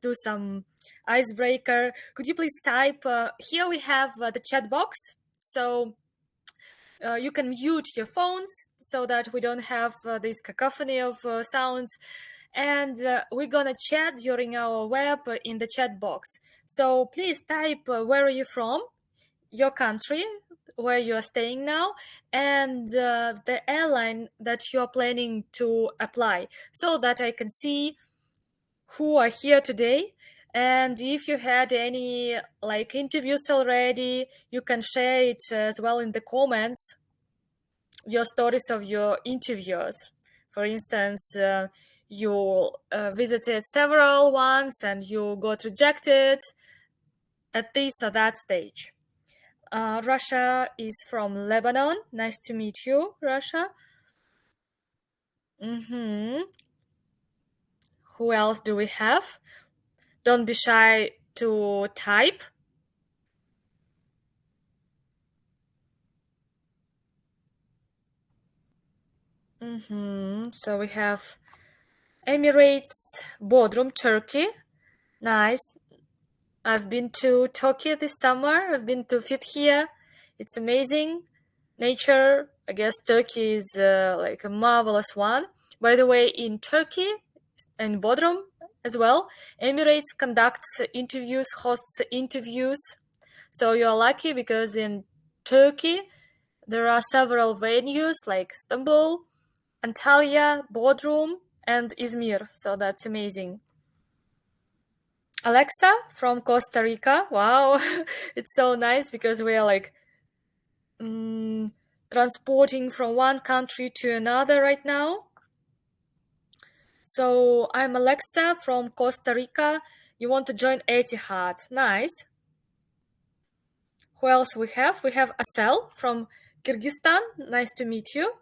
do some icebreaker. Could you please type, here we have the chat box, so you can mute your phones so that we don't have this cacophony of sounds. And we're gonna chat during our web in the chat box. So please type where are you from, your country, where you are staying now, and the airline that you are planning to apply, so that I can see who are here today. And if you had any like interviews already, you can share it as well in the comments, your stories of your interviews. For instance, you visited several ones and you got rejected at this or that stage. Russia is from Lebanon. Nice to meet you, Russia. Who else do we have? Don't be shy to type. So we have Emirates, Bodrum, Turkey. Nice. I've been to Turkey this summer. I've been to Fethiye. It's amazing. Nature. I guess Turkey is like a marvelous one. By the way, in Turkey and Bodrum as well, Emirates conducts interviews, hosts interviews. So you're lucky because in Turkey, there are several venues like Istanbul, Antalya, Bodrum, and Izmir. So that's amazing. Alexa from Costa Rica. Wow, it's so nice because we are like transporting from one country to another right now. So I'm Alexa from Costa Rica. You want to join Etihad. Nice. Who else we have? We have Asel from Kyrgyzstan. Nice to meet you.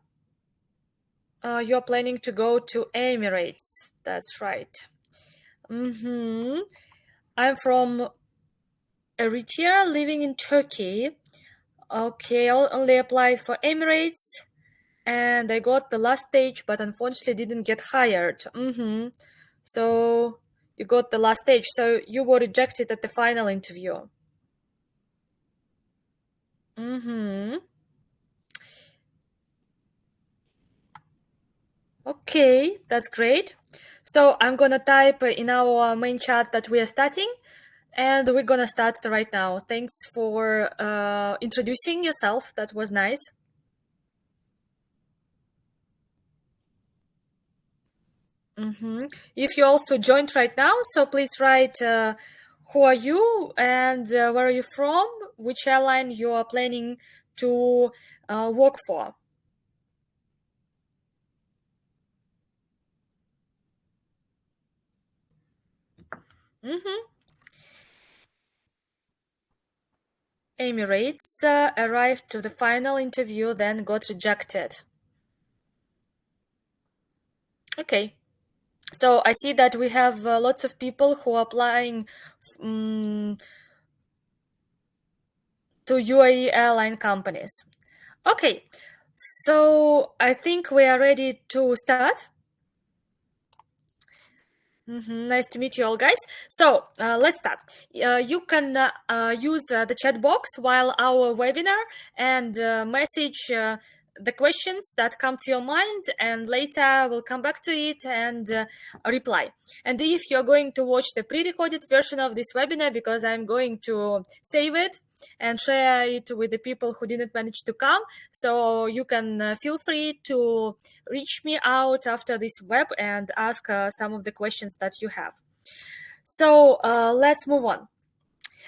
You're planning to go to Emirates. That's right. I'm from Eritrea, living in Turkey. Okay, I only applied for Emirates and I got the last stage, but unfortunately didn't get hired. So you got the last stage. So you were rejected at the final interview. Okay, that's great. So I'm gonna type in our main chat that we are starting, and we're gonna start right now. Thanks for introducing yourself. That was nice. If you also joined right now, so please write who are you and where are you from, which airline you are planning to work for. Emirates arrived to the final interview, then got rejected. Okay. So I see that we have lots of people who are applying to UAE airline companies. Okay, so I think we are ready to start. Nice to meet you all, guys. So let's start. You can use the chat box while our webinar and message the questions that come to your mind, and later we'll come back to it and reply. And if you're going to watch the pre-recorded version of this webinar, because I'm going to save it and share it with the people who didn't manage to come, so you can feel free to reach me out after this web and ask some of the questions that you have. So let's move on.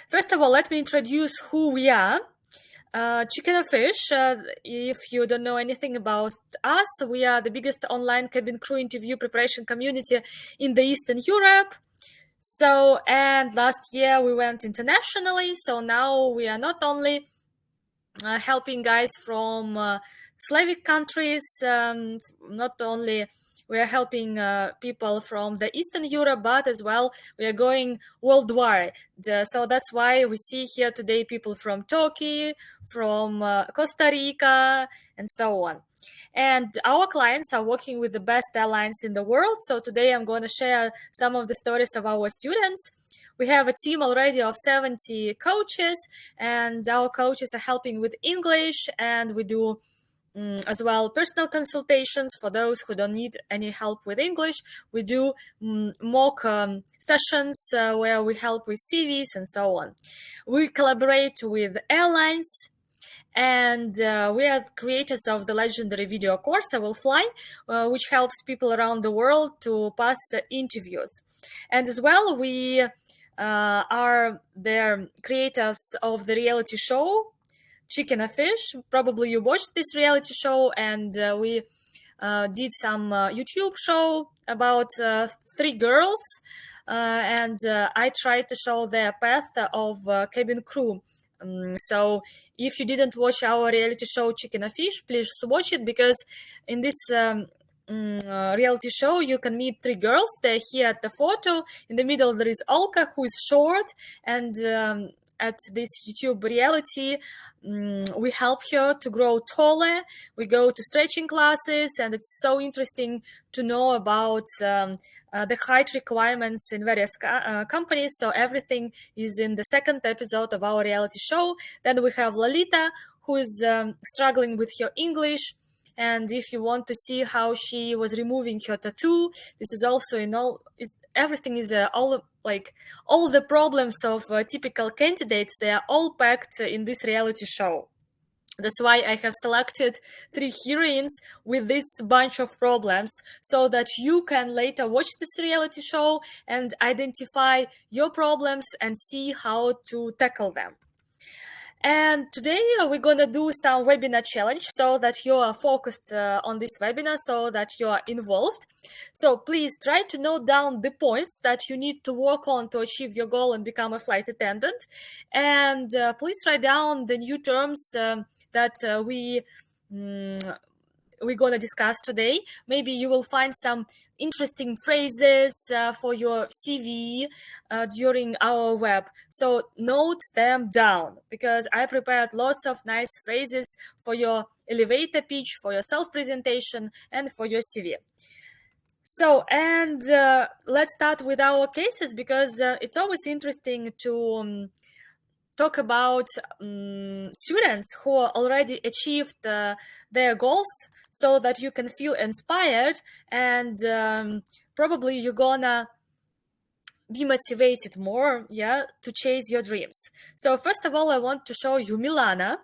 First of all, let me introduce who we are. Chicken or Fish, if you don't know anything about us, we are the biggest online cabin crew interview preparation community in the Eastern Europe. So, and last year we went internationally, so now we are not only helping guys from Slavic countries, not only we are helping people from the Eastern Europe, but as well we are going worldwide. So that's why we see here today people from Turkey, from Costa Rica, and so on. And our clients are working with the best airlines in the world. So today I'm going to share some of the stories of our students. We have a team already of 70 coaches, and our coaches are helping with English, and we do as well personal consultations for those who don't need any help with English. We do mock sessions where we help with CVs and so on. We collaborate with airlines, and we are creators of the legendary video course I Will Fly, which helps people around the world to pass interviews. And as well, we are the creators of the reality show Chicken or Fish. Probably you watched this reality show, and we did some YouTube show about three girls, and I tried to show their path of cabin crew. So if you didn't watch our reality show Chicken or Fish, please watch it, because in this reality show you can meet three girls. They're here at the photo. In the middle there is Olka, who is short, and at this YouTube reality, we help her to grow taller. We go to stretching classes, and it's so interesting to know about the height requirements in various companies. So everything is in the second episode of our reality show. Then we have Lolita, who is struggling with her English. And if you want to see how she was removing her tattoo, this is also in all. Everything is all the problems of typical candidates. They are all packed in this reality show. That's why I have selected three heroines with this bunch of problems, so that you can later watch this reality show and identify your problems and see how to tackle them. And today we're going to do some webinar challenge, so that you are focused on this webinar, so that you are involved. So please try to note down the points that you need to work on to achieve your goal and become a flight attendant. And please write down the new terms that we're going to discuss today. Maybe you will find some interesting phrases for your CV during our web. So note them down, because I prepared lots of nice phrases for your elevator pitch, for your self-presentation, and for your CV. So, and let's start with our cases, because it's always interesting to talk about students who already achieved their goals, so that you can feel inspired, and probably you're gonna be motivated more, to chase your dreams. So first of all, I want to show you Milana.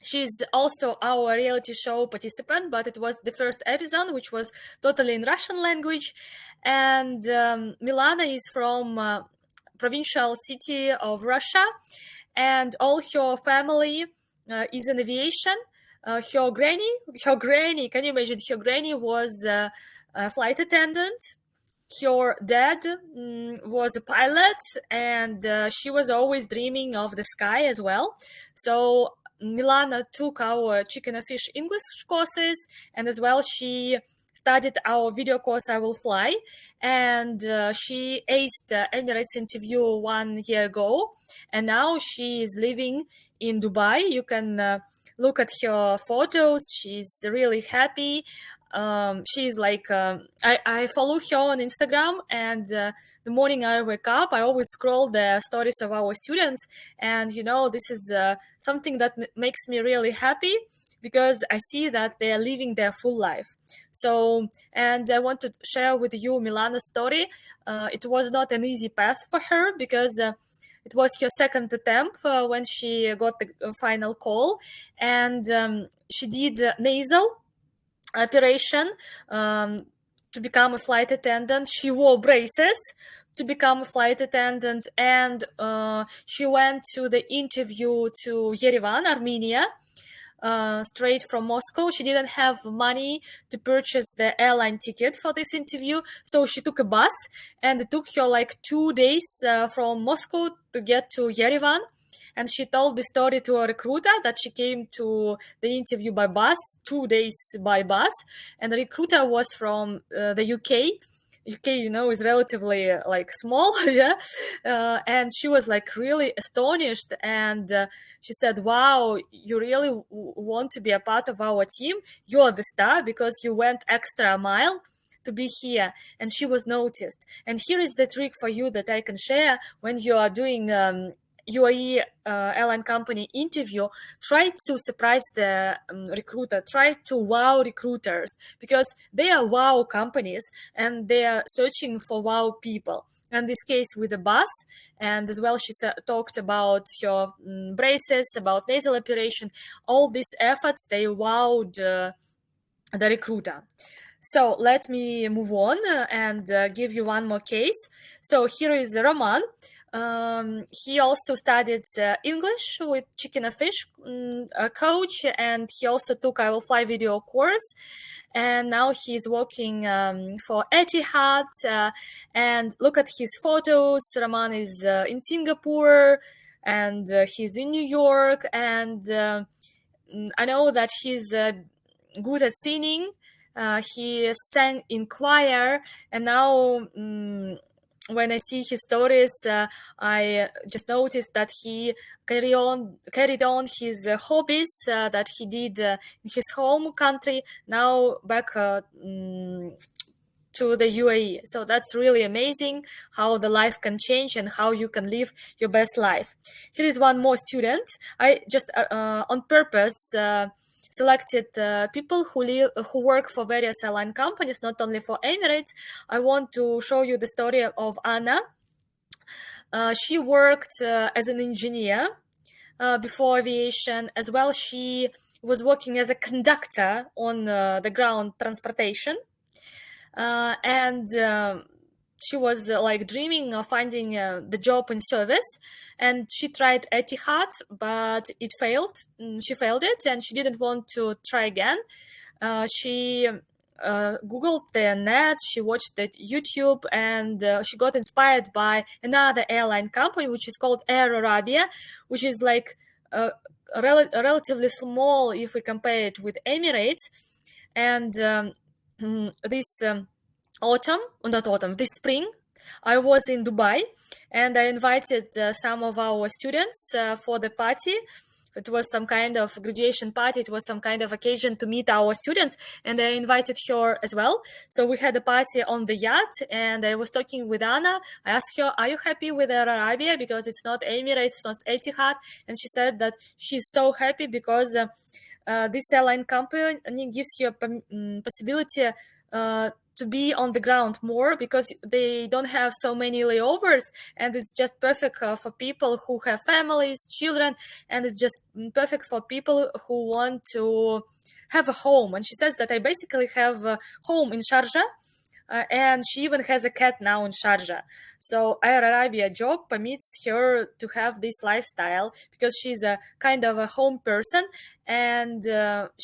She's also our reality show participant, but it was the first episode, which was totally in Russian language. And Milana is from provincial city of Russia, and all her family is in aviation. Her granny, can you imagine? Her granny was a flight attendant. Her dad was a pilot, and she was always dreaming of the sky as well. So Milana took our Chicken or Fish English courses, and as well she studied our video course I Will Fly, and she aced Emirates interview 1 year ago, and now she is living in Dubai. You can look at her photos. She's really happy. She's like, I follow her on Instagram, and the morning I wake up, I always scroll the stories of our students, and this is something that makes me really happy, because I see that they are living their full life. So, and I want to share with you Milana's story. It was not an easy path for her, because it was her second attempt when she got the final call, and she did nasal operation to become a flight attendant. She wore braces to become a flight attendant, and she went to the interview to Yerevan, Armenia, straight from Moscow. She didn't have money to purchase the airline ticket for this interview, so she took a bus, and it took her like 2 days from Moscow to get to Yerevan. And she told the story to a recruiter that she came to the interview by bus, 2 days by bus. And the recruiter was from the UK. UK, is relatively like small, yeah. And she was like really astonished, and she said, "Wow, you really want to be a part of our team? You're the star because you went extra mile to be here." And she was noticed. And here is the trick for you that I can share when you are doing UAE airline company interview. Try to surprise the recruiter, try to wow recruiters, because they are wow companies and they are searching for wow people. In this case with the bus, and as well she talked about your braces, about nasal operation, all these efforts, they wowed the recruiter. So let me move on and give you one more case. So here is Roman. He also studied English with Chicken and Fish coach, and he also took I Will Fly video course. And now he's working for Etihad. And look at his photos. Roman is in Singapore, and he's in New York. And I know that he's good at singing. He sang in choir, and now when I see his stories, I just noticed that he carried on his hobbies that he did in his home country. Now back to the UAE. So that's really amazing how the life can change and how you can live your best life. Here is one more student. I just on purpose selected people who work for various airline companies, not only for Emirates. I want to show you the story of Anna. She worked as an engineer before aviation. As well, she was working as a conductor on the ground transportation. And she was like dreaming of finding the job in service, and she tried Etihad, but it failed. She failed it, and she didn't want to try again. She Googled the net, she watched the YouTube, and she got inspired by another airline company, which is called Air Arabia, which is like relatively small if we compare it with Emirates. And this this spring, I was in Dubai, and I invited some of our students for the party. It was some kind of graduation party. It was some kind of occasion to meet our students, and I invited her as well. So we had a party on the yacht, and I was talking with Anna. I asked her, "Are you happy with Air Arabia? Because it's not Emirates, it's not Etihad." And she said that she's so happy because this airline company gives you a possibility to be on the ground more, because they don't have so many layovers, and it's just perfect for people who have families, children, and it's just perfect for people who want to have a home. And she says that I basically have a home in Sharjah, and she even has a cat now in Sharjah. So Air Arabia job permits her to have this lifestyle because she's a kind of a home person. And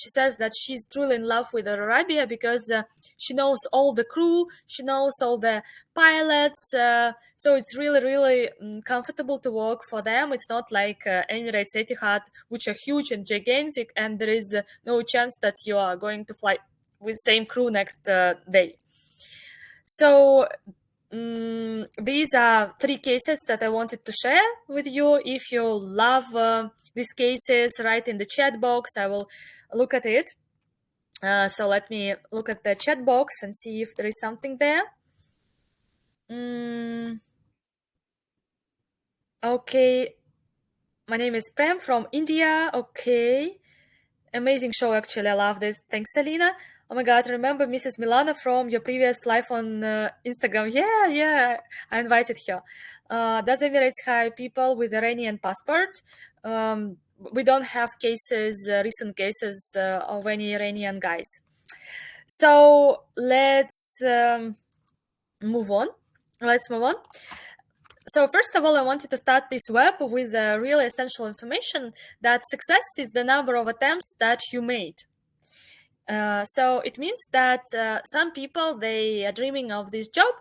she says that she's truly in love with Air Arabia because she knows all the crew, she knows all the pilots. So it's really, really comfortable to work for them. It's not like Emirates, Etihad, which are huge and gigantic, and there is no chance that you are going to fly with same crew next day. So these are 3 cases that I wanted to share with you. If you love these cases, write in the chat box. I will look at it. So let me look at the chat box and see if there is something there. Okay. My name is Prem from India. Okay. Amazing show, actually. I love this. Thanks, Selena. Oh my God, remember Mrs. Milana from your previous live on Instagram? Yeah, I invited her. Does Emirates hire people with Iranian passport? We don't have cases, recent cases of any Iranian guys. So let's move on. So first of all, I wanted to start this web with really essential information that success is the number of attempts that you made. So it means that some people, they are dreaming of this job,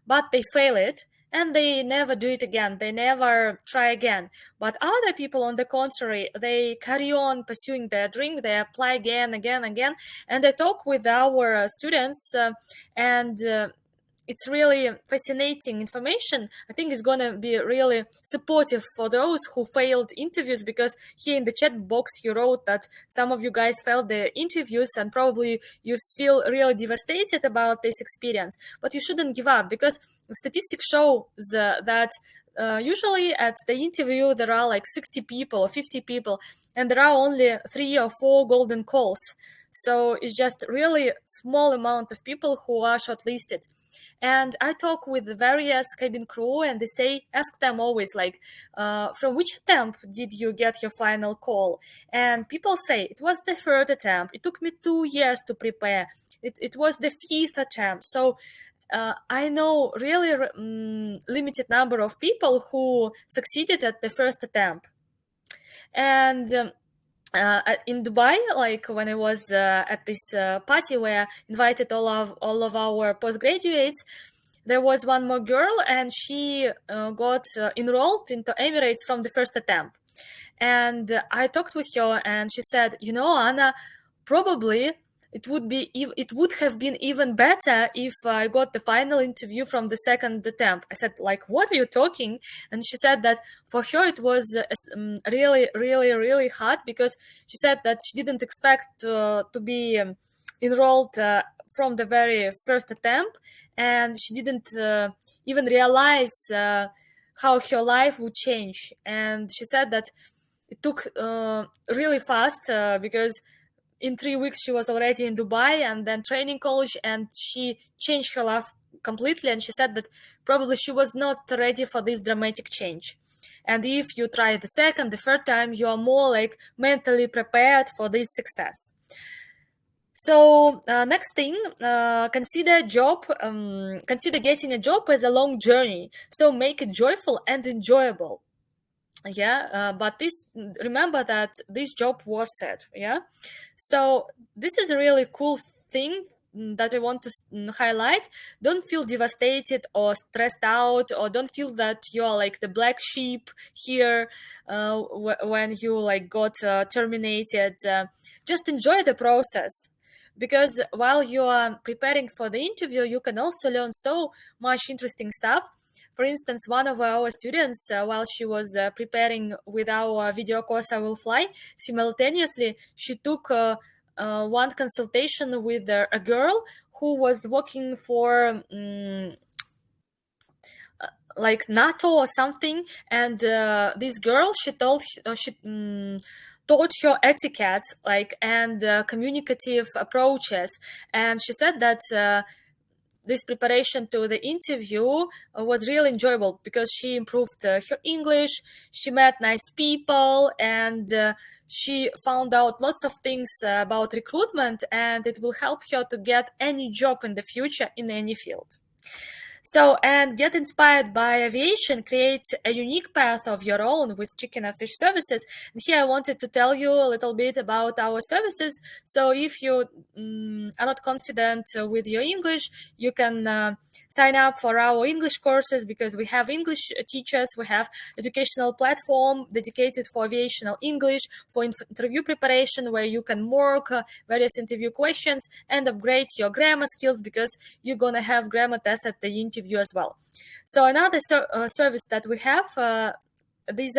but they fail it and they never do it again. They never try again. But other people, on the contrary, they carry on pursuing their dream. They apply again, and they talk with our students and it's really fascinating information. I think it's gonna be really supportive for those who failed interviews, because here in the chat box you wrote that some of you guys failed the interviews and probably you feel really devastated about this experience. But you shouldn't give up, because statistics show that usually at the interview there are like 60 people or 50 people, and there are only 3 or 4 golden calls. So it's just really small amount of people who are shortlisted. And I talk with various cabin crew, and they say, ask them always like, from which attempt did you get your final call? And people say, it was the 3rd attempt. It took me 2 years to prepare. It was the 5th attempt. So I know really limited number of people who succeeded at the 1st attempt. And in Dubai, like when I was at this party where I invited all of our postgraduates, there was one more girl, and she got enrolled into Emirates from the 1st attempt. And I talked with her, and she said, you know, Anna, probably it would have been even better if I got the final interview from the 2nd attempt. I said, like, what are you talking? And she said that for her it was really hard, because she said that she didn't expect to be enrolled from the very 1st attempt, and she didn't even realize how her life would change. And she said that it took really fast, because in 3 weeks she was already in Dubai and then training college, and she changed her life completely. And she said that probably she was not ready for this dramatic change. And if you try the 2nd, the 3rd time, you are more like mentally prepared for this success. So next thing, consider getting a job as a long journey. So make it joyful and enjoyable. Yeah, but remember that this job was it. Yeah, so this is a really cool thing that I want to highlight. Don't feel devastated or stressed out, or don't feel that you are like the black sheep here when you like got terminated. Just enjoy the process, because while you are preparing for the interview, you can also learn so much interesting stuff. For instance, one of our students, while she was preparing with our video course I Will Fly, simultaneously she took one consultation with a girl who was working for like NATO or something. And this girl, she taught her etiquette, like, and communicative approaches. And she said that this preparation to the interview was really enjoyable, because she improved her English, she met nice people, and she found out lots of things about recruitment, and it will help her to get any job in the future in any field. So, and get inspired by aviation, create a unique path of your own with chicken and fish services. And here I wanted to tell you a little bit about our services. So if you are not confident with your English, you can sign up for our English courses, because we have English teachers, we have educational platform dedicated for aviational English, for interview preparation, where you can mark various interview questions and upgrade your grammar skills, because you're going to have grammar tests at the interview as well. So another service that we have, this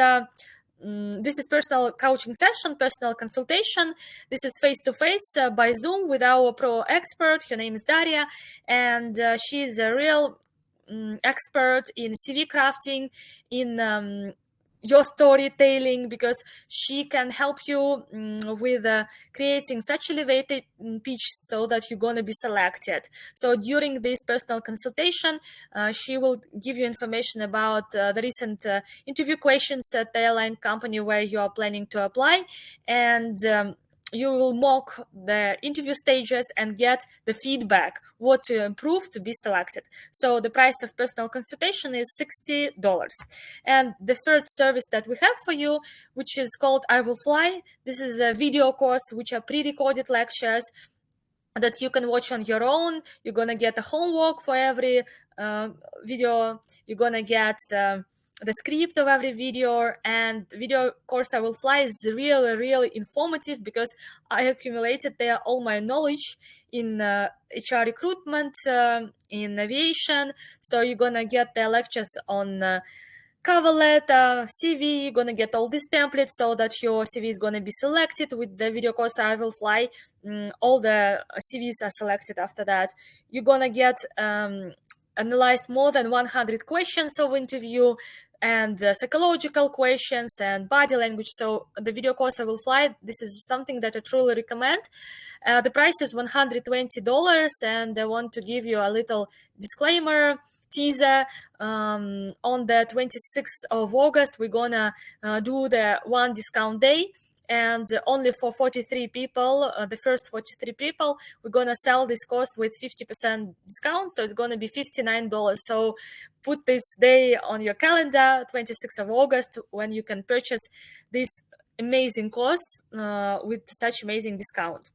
is personal coaching session, personal consultation. This is face-to-face by Zoom with our pro expert. Her name is Daria, and she's a real expert in CV crafting, in your storytelling, because she can help you with creating such elevated pitch so that you're going to be selected. So during this personal consultation, she will give you information about the recent interview questions at the airline company where you are planning to apply, and you will mock the interview stages and get the feedback, what to improve to be selected. So the price of personal consultation is $60. And the third service that we have for you, which is called I Will Fly. This is a video course, which are pre-recorded lectures that you can watch on your own. You're gonna get a homework for every video. You're gonna get the script of every video, and video course I will fly is really informative because I accumulated there all my knowledge in HR recruitment, in aviation. So you're gonna get the lectures on cover letter, CV. You're gonna get all these templates so that your CV is gonna be selected. With the video course I will fly, all the CVs are selected after that. You're gonna get analyzed more than 100 questions of interview, and psychological questions and body language. So the video course I will fly, this is something that I truly recommend. The price is $120, and I want to give you a little disclaimer, teaser. On the 26th of August, we're gonna do the one discount day, and only for 43 people, the first 43 people, we're gonna sell this course with 50% discount, so it's gonna be $59. So put this day on your calendar, 26th of August, when you can purchase this amazing course with such amazing discount.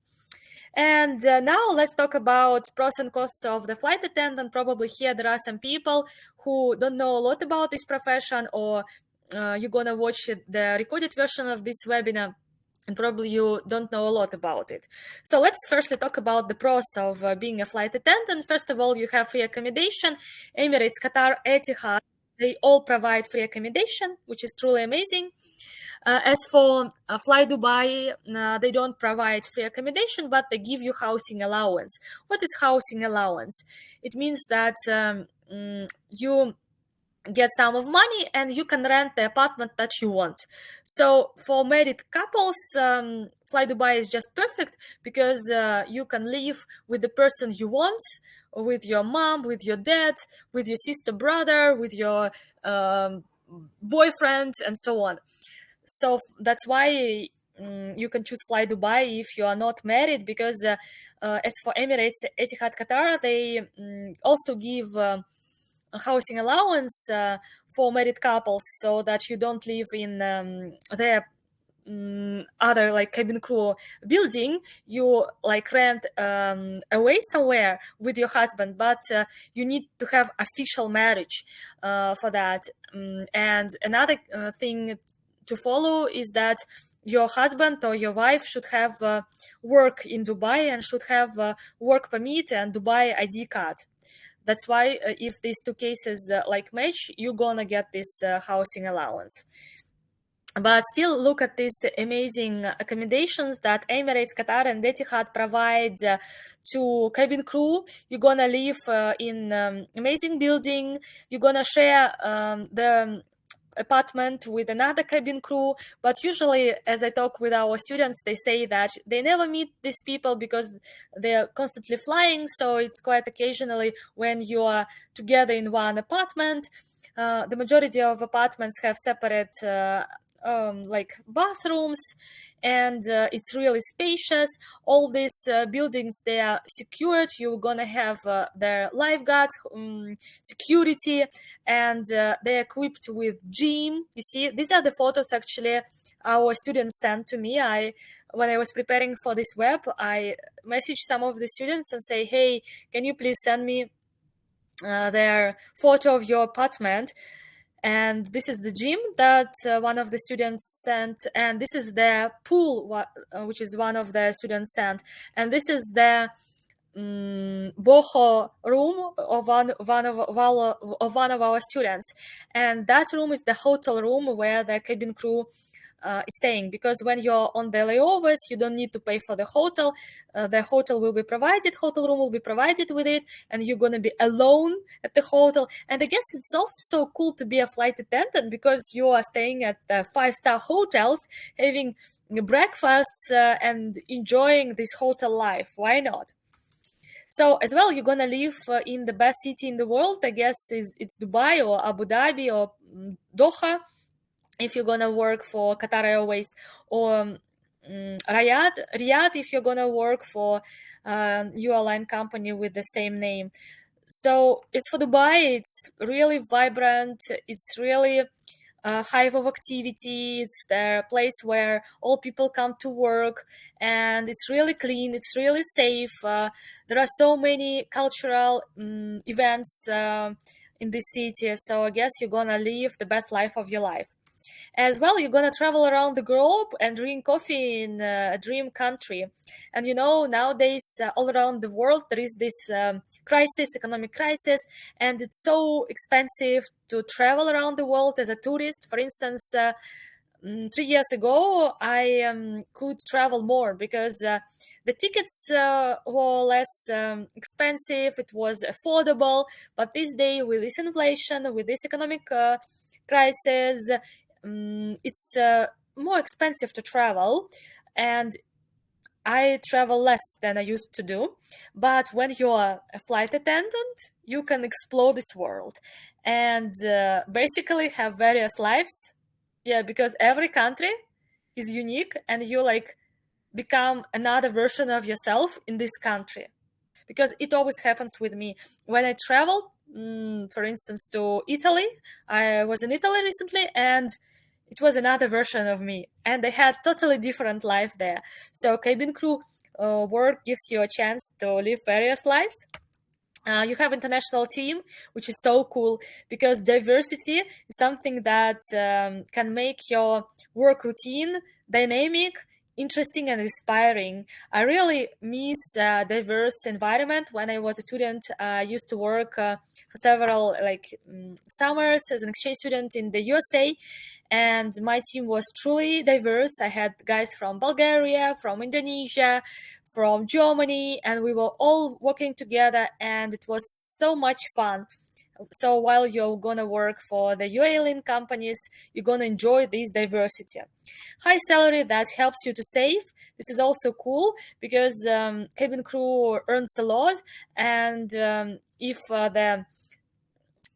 And now let's talk about pros and cons of the flight attendant. Probably here there are some people who don't know a lot about this profession, or you're gonna watch the recorded version of this webinar and probably you don't know a lot about it. So let's firstly talk about the pros of being a flight attendant. First of all, you have free accommodation. Emirates, Qatar, Etihad, they all provide free accommodation, which is truly amazing. As for Fly Dubai, they don't provide free accommodation, but they give you housing allowance. What is housing allowance? It means that you get some of money and you can rent the apartment that you want. So for married couples, Fly Dubai is just perfect because you can live with the person you want, with your mom, with your dad, with your sister, brother, with your boyfriend, and so on. So that's why you can choose Fly Dubai if you are not married, because as for Emirates, Etihad, Qatar, they also give a housing allowance for married couples, so that you don't live in their other like cabin crew building. You like rent away somewhere with your husband, but you need to have official marriage for that. And another thing to follow is that your husband or your wife should have work in Dubai and should have work permit and Dubai ID card. That's why if these two cases like match, you're gonna get this housing allowance. But still, look at these amazing accommodations that Emirates, Qatar, and Etihad provide to cabin crew. You're gonna live in amazing building. You're gonna share the apartment with another cabin crew. But usually, as I talk with our students, they say that they never meet these people because they're constantly flying. So it's quite occasionally when you are together in one apartment. The majority of apartments have separate like bathrooms, and it's really spacious. All these buildings, they are secured. You're gonna have their lifeguards, security, and they're equipped with gym. You see, these are the photos actually our students sent to me. When I was preparing for this web, I messaged some of the students and say, hey, can you please send me their photo of your apartment? And this is the gym that one of the students sent, and this is the pool, which is one of the students sent, and this is the boho room of one of our students, and that room is the hotel room where the cabin crew is staying, because when you're on the layovers, you don't need to pay for the hotel. The hotel will be provided, hotel room will be provided with it, and you're going to be alone at the hotel. And I guess it's also so cool to be a flight attendant, because you are staying at 5-star hotels, having breakfasts and enjoying this hotel life. Why not? So as well, you're going to live in the best city in the world. I guess it's Dubai or Abu Dhabi or Doha, if you're gonna work for Qatar Airways, or Riyadh if you're gonna work for airline company with the same name. So as for Dubai, it's really vibrant. It's really hive of activity. It's the place where all people come to work, and it's really clean. It's really safe. There are so many cultural events in this city, so I guess you're gonna live the best life of your life. As well, you're gonna travel around the globe and drink coffee in a dream country. And nowadays, all around the world, there is this crisis, economic crisis, and it's so expensive to travel around the world as a tourist. For instance, 3 years ago, I could travel more because the tickets were less expensive, it was affordable. But this day, with this inflation, with this economic crisis, it's more expensive to travel, and I travel less than I used to do. But when you're a flight attendant, you can explore this world and basically have various lives. Yeah, because every country is unique, and you like become another version of yourself in this country. Because it always happens with me when I travel, for instance, to Italy. I was in Italy recently, and it was another version of me, and I had totally different life there. So cabin crew work gives you a chance to live various lives. You have international team, which is so cool because diversity is something that can make your work routine dynamic, interesting, and inspiring. I really miss diverse environment. When I was a student, I used to work for several summers as an exchange student in the USA, and my team was truly diverse. I had guys from Bulgaria, from Indonesia, from Germany, and we were all working together, and it was so much fun. So while you're gonna work for the UALN companies, you're gonna enjoy this diversity. High salary that helps you to save. This is also cool because cabin crew earns a lot, and if the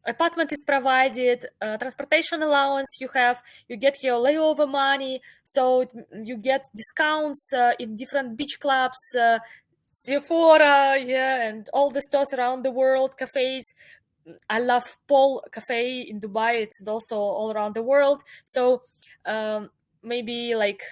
apartment is provided, transportation allowance you get your layover money, so you get discounts in different beach clubs, Sephora, yeah, and all the stores around the world, cafes. I love Paul Cafe in Dubai. It's also all around the world. So um, maybe like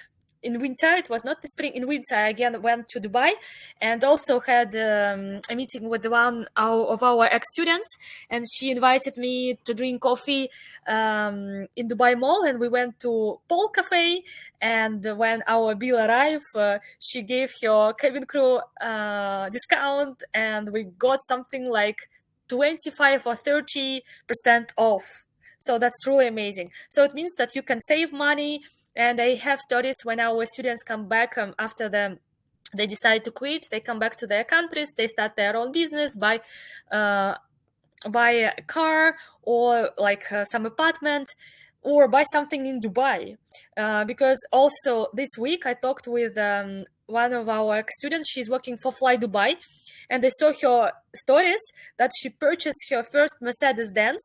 in winter, it was not the spring. In winter, I again went to Dubai and also had a meeting with one of our ex-students, and she invited me to drink coffee in Dubai Mall, and we went to Paul Cafe. And when our bill arrived, she gave her cabin crew discount, and we got something like 25 or 30% off. So that's truly amazing. So it means that you can save money. And I have stories when our students come back after they decide to quit, they come back to their countries, they start their own business, uh, buy a car or like some apartment, or buy something in Dubai. Because also this week I talked with one of our students. She's working for Fly Dubai, and I saw her stories that she purchased her first Mercedes-Benz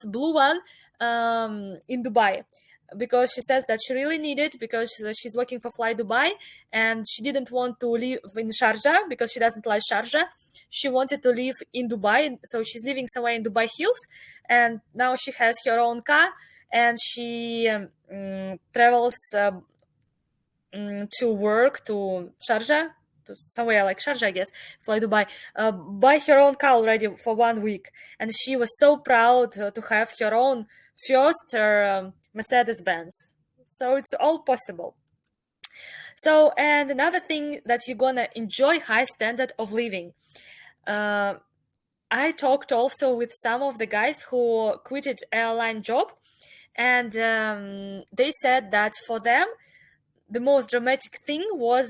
blue one in Dubai, because she says that she really needed, because she's working for Fly Dubai, and she didn't want to live in Sharjah because she doesn't like Sharjah. She wanted to live in Dubai, so she's living somewhere in Dubai Hills, and now she has her own car, and she travels to work to Sharjah, to somewhere like Sharjah, I guess, Fly Dubai, by her own car already for 1 week. And she was so proud to have her own first Mercedes Benz. So it's all possible. So, and another thing that you're gonna enjoy, high standard of living. I talked also with some of the guys who quitted airline job, and they said that for them, the most dramatic thing was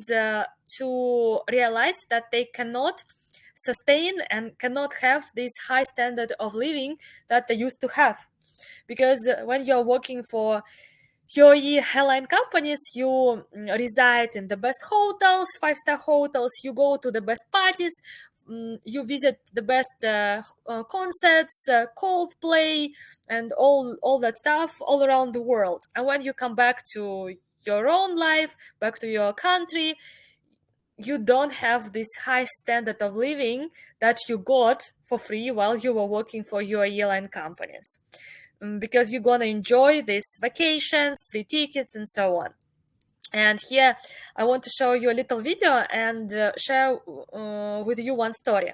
to realize that they cannot sustain and cannot have this high standard of living that they used to have. Because when you're working for UAE airline companies, you reside in the best hotels, 5-star hotels, you go to the best parties, you visit the best concerts, Coldplay, and all that stuff all around the world. And when you come back to your own life, back to your country, you don't have this high standard of living that you got for free while you were working for your airline companies, because you're gonna enjoy these vacations, free tickets, and so on. And here I want to show you a little video and share with you one story.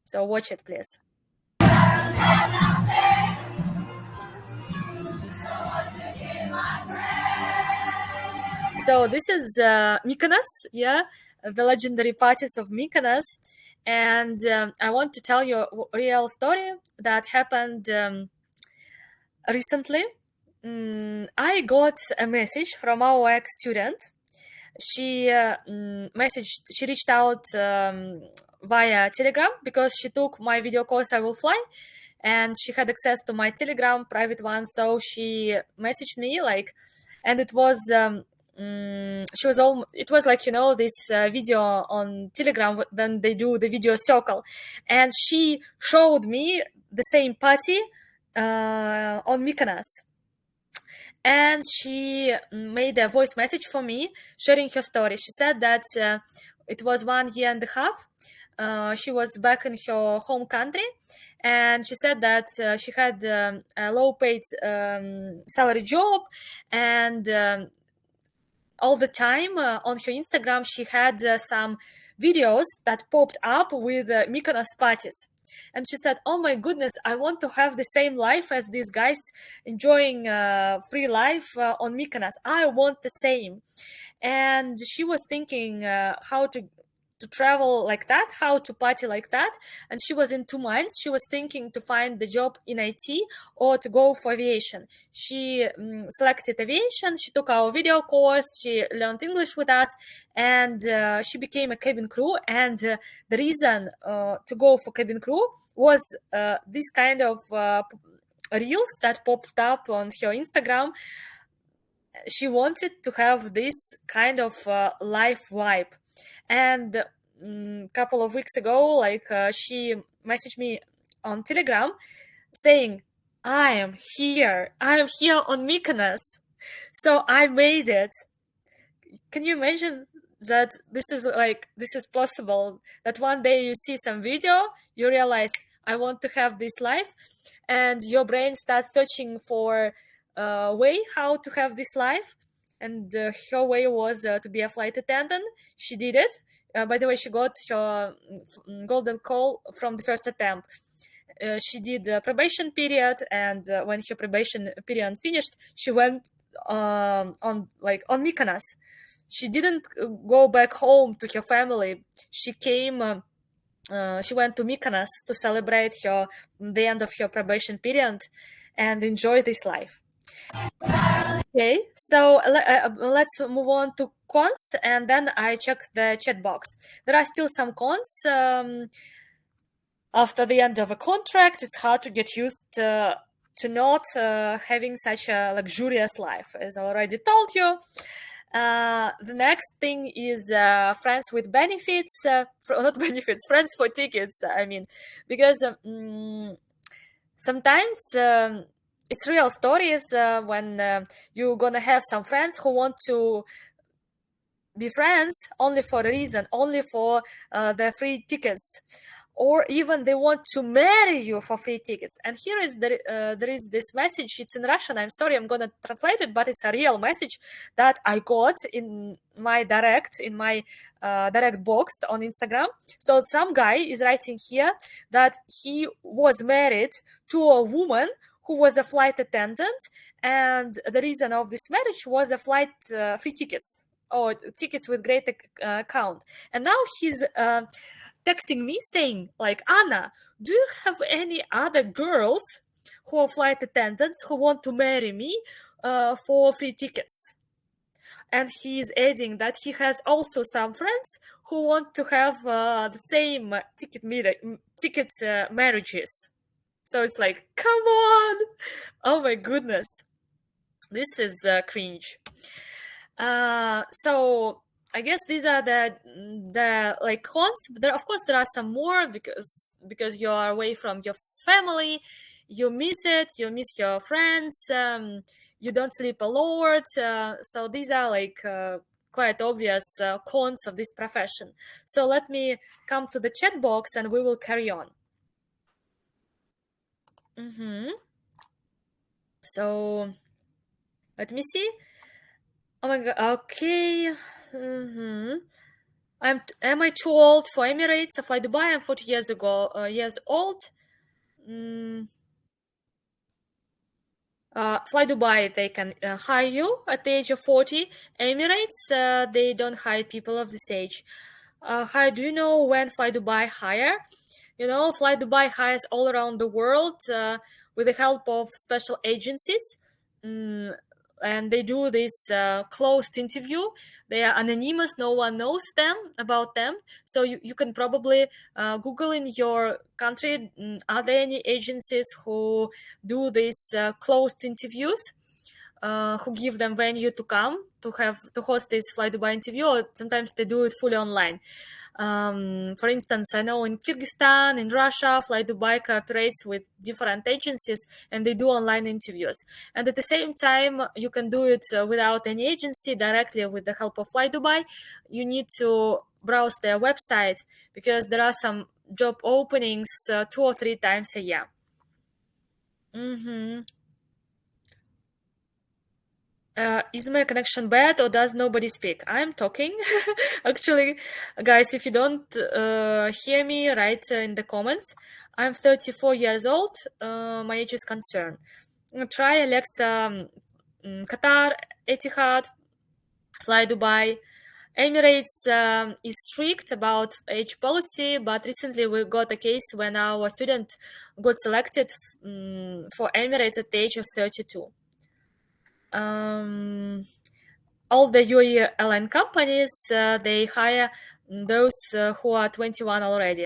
So watch it, please. So this is Mykonos, yeah, the legendary parties of Mykonos, and I want to tell you a real story that happened recently. I got a message from our ex-student. She reached out via Telegram because she took my video course I Will Fly, and she had access to my Telegram private one. So she messaged me like, and it was she was all it was like, this video on Telegram when they do the video circle, and she showed me the same party on Mykonos, and she made a voice message for me sharing her story. She said that it was 1 year and a half. She was back in her home country, and she said that she had a low paid salary job, and all the time on her Instagram she had some videos that popped up with Mykonos parties. And she said, oh my goodness, I want to have the same life as these guys enjoying free life on Mykonos. I want the same. And she was thinking how to travel like that, how to party like that. And she was in two minds. She was thinking to find the job in IT or to go for aviation. She selected aviation. She took our video course. She learned English with us, and she became a cabin crew. And the reason to go for cabin crew was this kind of reels that popped up on her Instagram. She wanted to have this kind of life vibe. And a couple of weeks ago, like she messaged me on Telegram saying, I am here on Mykonos, so I made it. Can you imagine that this is possible, that one day you see some video, you realize I want to have this life, and your brain starts searching for a way how to have this life. And her way was to be a flight attendant. She did it. By the way, she got her golden call from the first attempt. She did a probation period, and when her probation period finished, she went on Mykonos. She didn't go back home to her family. She came. She went to Mykonos to celebrate the end of her probation period and enjoy this life. Okay, so let's move on to cons, and then I check the chat box. There are still some cons. After the end of a contract, it's hard to get used to not having such a luxurious life, as I already told you. The next thing is friends with benefits, not benefits, friends for tickets. I mean, because sometimes it's real stories when you're gonna have some friends who want to be friends only for a reason, only for the free tickets, or even they want to marry you for free tickets. And here is there is this message. It's in Russian. I'm sorry, I'm gonna translate it, but it's a real message that I got in my direct box on Instagram. So some guy is writing here that he was married to a woman who was a flight attendant, and the reason of this marriage was a flight free tickets, or tickets with great account. And now he's texting me saying, like, Anna, do you have any other girls who are flight attendants who want to marry me for free tickets? And he's adding that he has also some friends who want to have the same ticket marriages. So it's like, come on! Oh my goodness. This is cringe. So I guess these are the like cons. There, of course, there are some more because you are away from your family, you miss it, you miss your friends, you don't sleep a lot. So these are like quite obvious cons of this profession. So let me come to the chat box and we will carry on. So let me see. Oh my god. Okay. Am I too old for Emirates? I fly Dubai. I'm 40 years old. Mm, Fly Dubai, they can hire you at the age of 40. Emirates, they don't hire people of this age. How do you know when Fly Dubai hire? You know, Fly Dubai hires all around the world with the help of special agencies. Mm, and they do this closed interview. They are anonymous, no one knows them about them. So you can probably Google in your country, are there any agencies who do these closed interviews? Who give them venue to come to host this Fly Dubai interview, or sometimes they do it fully online. For instance, I know in Kyrgyzstan, in Russia, Fly Dubai cooperates with different agencies and they do online interviews. And at the same time, you can do it without any agency, directly with the help of Fly Dubai. You need to browse their website because there are some job openings 2 or 3 times a year. Mm-hmm. Is my connection bad or does nobody speak? I'm talking. Actually, guys, if you don't hear me, write in the comments. I'm 34 years old. My age is concerned. Try Alexa, Qatar, Etihad, Fly Dubai. Emirates is strict about age policy, but recently we got a case when our student got selected for Emirates at the age of 32. All the UAE airline companies, they hire those who are 21 already.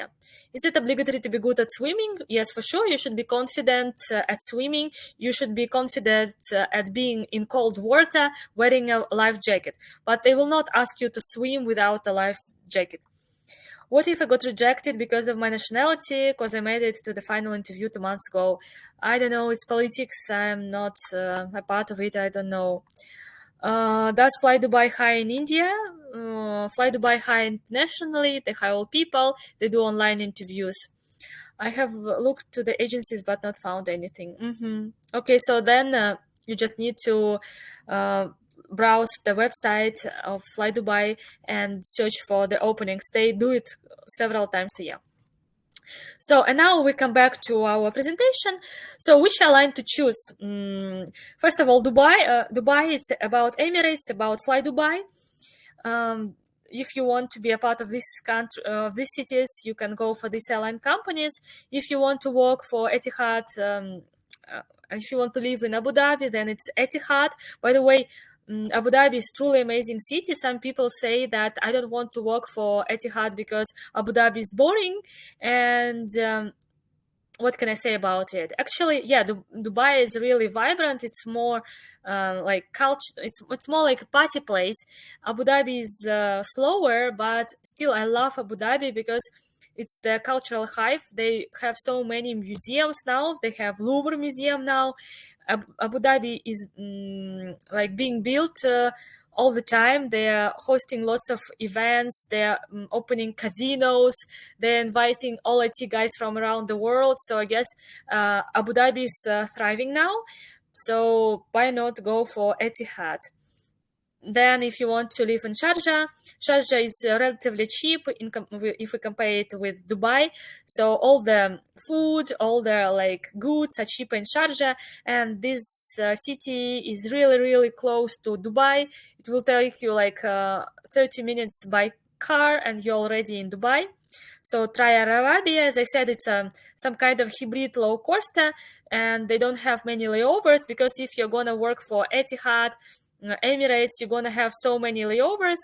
Is it obligatory to be good at swimming? Yes, for sure. You should be confident at swimming. You should be confident at being in cold water, wearing a life jacket. But they will not ask you to swim without a life jacket. What if I got rejected because of my nationality, because I made it to the final interview 2 months ago? I don't know. It's politics. I'm not a part of it. I don't know. Does Fly Dubai hire in India? Fly Dubai hire internationally. They hire all people. They do online interviews. I have looked to the agencies but not found anything. Okay, so then you just need to browse the website of Fly Dubai and search for the openings. They do it several times a year. So, and now we come back to our presentation. So, which airline to choose? First of all, Dubai. Dubai, it's about Emirates, about Fly Dubai. If you want to be a part of this country, these cities, you can go for these airline companies. If you want to work for Etihad, if you want to live in Abu Dhabi, then it's Etihad. By the way, Abu Dhabi is truly amazing city. Some people say that I don't want to work for Etihad because Abu Dhabi is boring. And what can I say about it? Actually, yeah, Dubai is really vibrant. It's more like culture. It's more like a party place. Abu Dhabi is slower, but still, I love Abu Dhabi because it's the cultural hive. They have so many museums now. They have Louvre Museum now. Abu Dhabi is like being built all the time. They're hosting lots of events. They're opening casinos. They're inviting all IT guys from around the world. So I guess Abu Dhabi is thriving now. So why not go for Etihad? Then if you want to live in Sharjah, Sharjah is relatively cheap if we compare it with Dubai. So all the food, all the like goods are cheaper in Sharjah, and this city is really, really close to Dubai. It will take you like 30 minutes by car and you're already in Dubai. So try Air Arabia. As I said, it's some kind of hybrid low coster, and they don't have many layovers because if you're gonna work for Etihad, Emirates, you're gonna have so many layovers.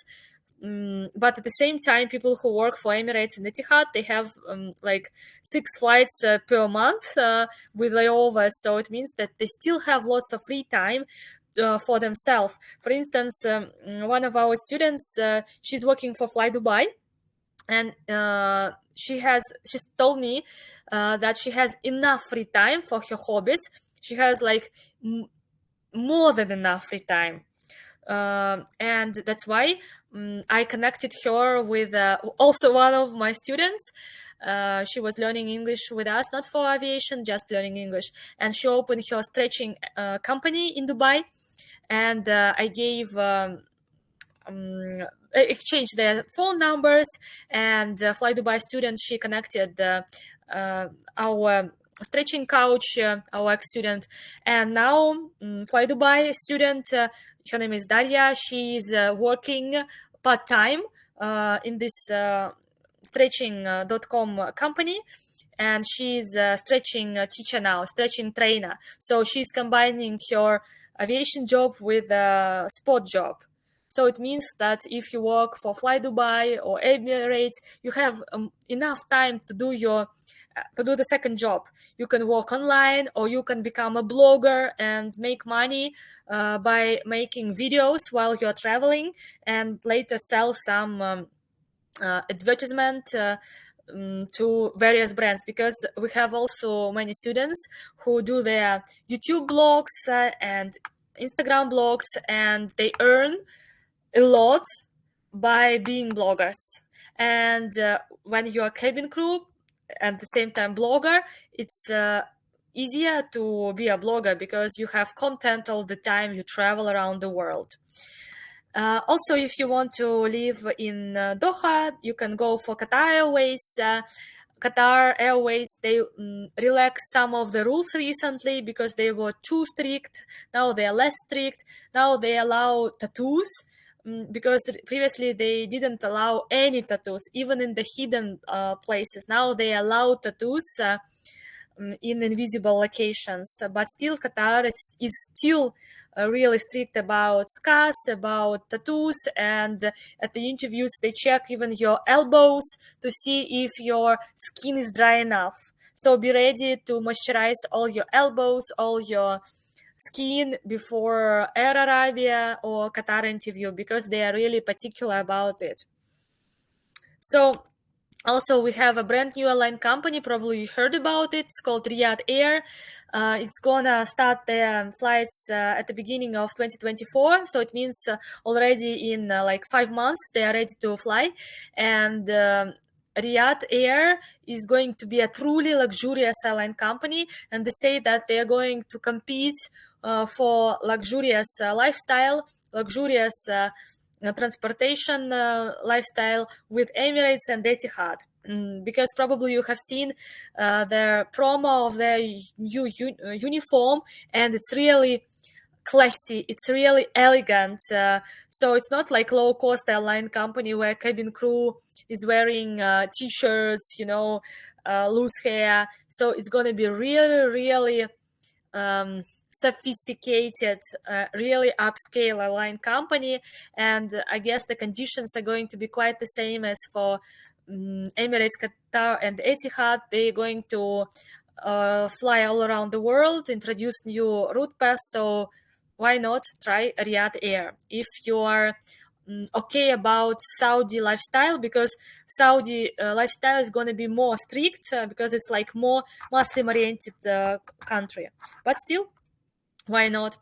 But at the same time, people who work for Emirates and Etihad, they have like 6 flights per month with layovers. So it means that they still have lots of free time for themselves. For instance, one of our students, she's working for Fly Dubai, and she's told me that she has enough free time for her hobbies. She has like more than enough free time. And that's why I connected her with also one of my students. She was learning English with us, not for aviation, just learning English. And she opened her stretching company in Dubai. And I gave exchanged their phone numbers, and Fly Dubai student, she connected our stretching coach, our ex-student, and now Fly Dubai student, her name is Daria. She is working part-time in this stretching.com company, and she's a stretching teacher now, stretching trainer. So she's combining her aviation job with a sport job. So it means that if you work for Fly Dubai or Emirates, you have enough time to do the second job. You can work online, or you can become a blogger and make money by making videos while you're traveling, and later sell some advertisement to various brands, because we have also many students who do their YouTube blogs and Instagram blogs, and they earn a lot by being bloggers. And when you're a cabin crew and at the same time blogger, it's easier to be a blogger because you have content all the time, you travel around the world. Also, if you want to live in Doha, you can go for Qatar Airways. Qatar Airways, they relaxed some of the rules recently because they were too strict. Now they are less strict. Now they allow tattoos, because previously they didn't allow any tattoos, even in the hidden places. Now they allow tattoos in invisible locations, but still Qatar is still really strict about scars, about tattoos, and at the interviews they check even your elbows to see if your skin is dry enough. So be ready to moisturize all your elbows, all your skin before Air Arabia or Qatar interview, because they are really particular about it. So also, we have a brand new airline company, probably you heard about it. It's called Riyadh Air. It's gonna start their flights at the beginning of 2024. So it means already in like 5 months, they are ready to fly. And Riyadh Air is going to be a truly luxurious airline company. And they say that they are going to compete for luxurious lifestyle, luxurious transportation lifestyle with Emirates and Etihad, because probably you have seen their promo of their uniform, and it's really classy, it's really elegant. So it's not like low cost airline company where cabin crew is wearing t-shirts, loose hair. So it's going to be really sophisticated, really upscale airline company, and I guess the conditions are going to be quite the same as for Emirates, Qatar, and Etihad. They're going to fly all around the world, introduce new route paths. So why not try Riyadh Air if you are okay about Saudi lifestyle, because Saudi lifestyle is going to be more strict because it's like more Muslim oriented country, but still, why not?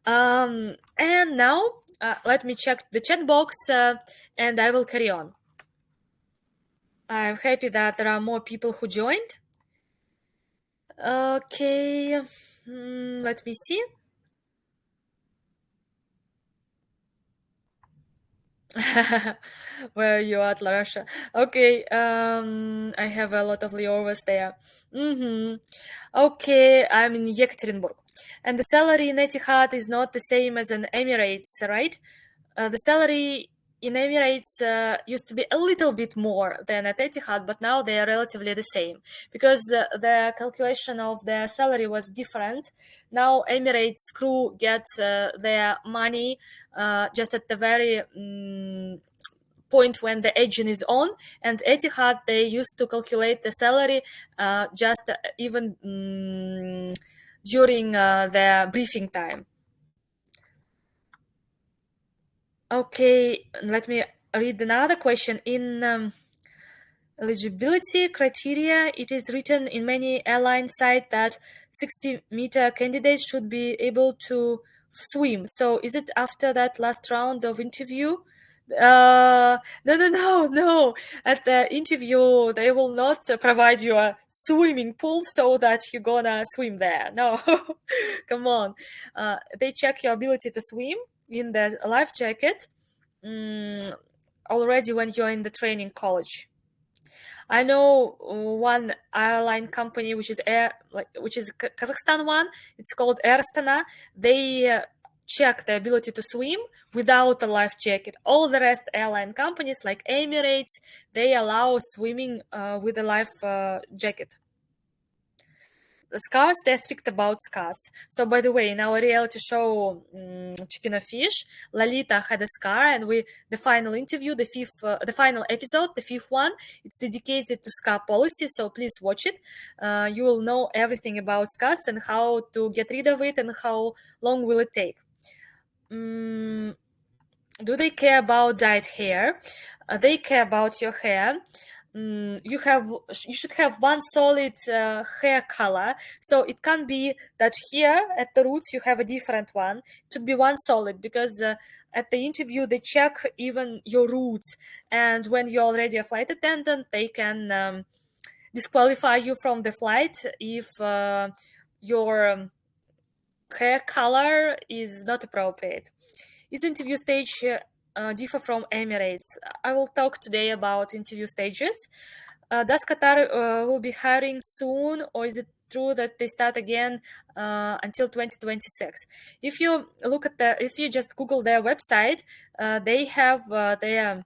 And now let me check the chat box and I will carry on. I'm happy that there are more people who joined. Okay, let me see. Where are you at, Larasha? Okay, I have a lot of layovers there. Okay, I'm in Yekaterinburg. And the salary in Etihad is not the same as in Emirates, right? The salary in Emirates used to be a little bit more than at Etihad, but now they are relatively the same, because the calculation of the salary was different. Now Emirates crew gets their money just at the very point when the engine is on, and Etihad, they used to calculate the salary just even during the briefing time. Okay, let me read another question. In eligibility criteria, it is written in many airline sites that 60-meter candidates should be able to swim. So is it after that last round of interview? No. At the interview, they will not provide you a swimming pool so that you're gonna swim there. No, come on. They check your ability to swim in the life jacket, already when you're in the training college. I know one airline company which is Kazakhstan one. It's called Air Astana. They check the ability to swim without a life jacket. All the rest airline companies like Emirates, they allow swimming with a life jacket. Scars, they're strict about scars. So, by the way, in our reality show Chicken or Fish, Lalita had a scar, and the final interview, the final episode, the fifth one, it's dedicated to scar policy. So please watch it. You will know everything about scars and how to get rid of it and how long will it take. Do they care about dyed hair? They care about your hair. You should have one solid hair color, so it can't be that here at the roots you have a different one. It should be one solid, because at the interview they check even your roots, and when you're already a flight attendant, they can disqualify you from the flight if your hair color is not appropriate. Is interview stage differ from Emirates? I will talk today about interview stages. Does Qatar will be hiring soon, or is it true that they start again until 2026? If you if you just Google their website, they have their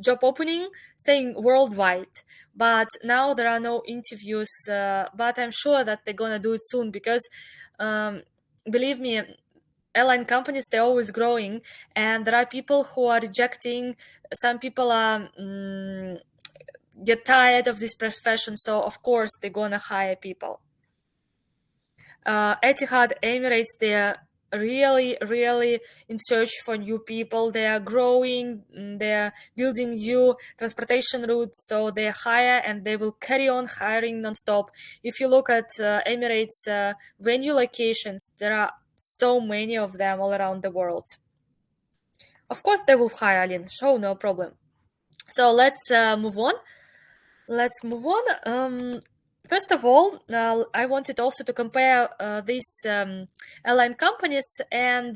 job opening saying worldwide, but now there are no interviews, but I'm sure that they're gonna do it soon, because believe me, airline companies, they're always growing, and there are people who are rejecting. Some people are get tired of this profession, so of course they're gonna hire people. Etihad, Emirates, they're really in search for new people. They are growing, they're building new transportation routes, so they hire and they will carry on hiring non-stop. If you look at Emirates venue locations, there are so many of them all around the world. Of course they will hire, Alin, sure, no problem. So let's move on. First of all, I wanted also to compare these airline companies and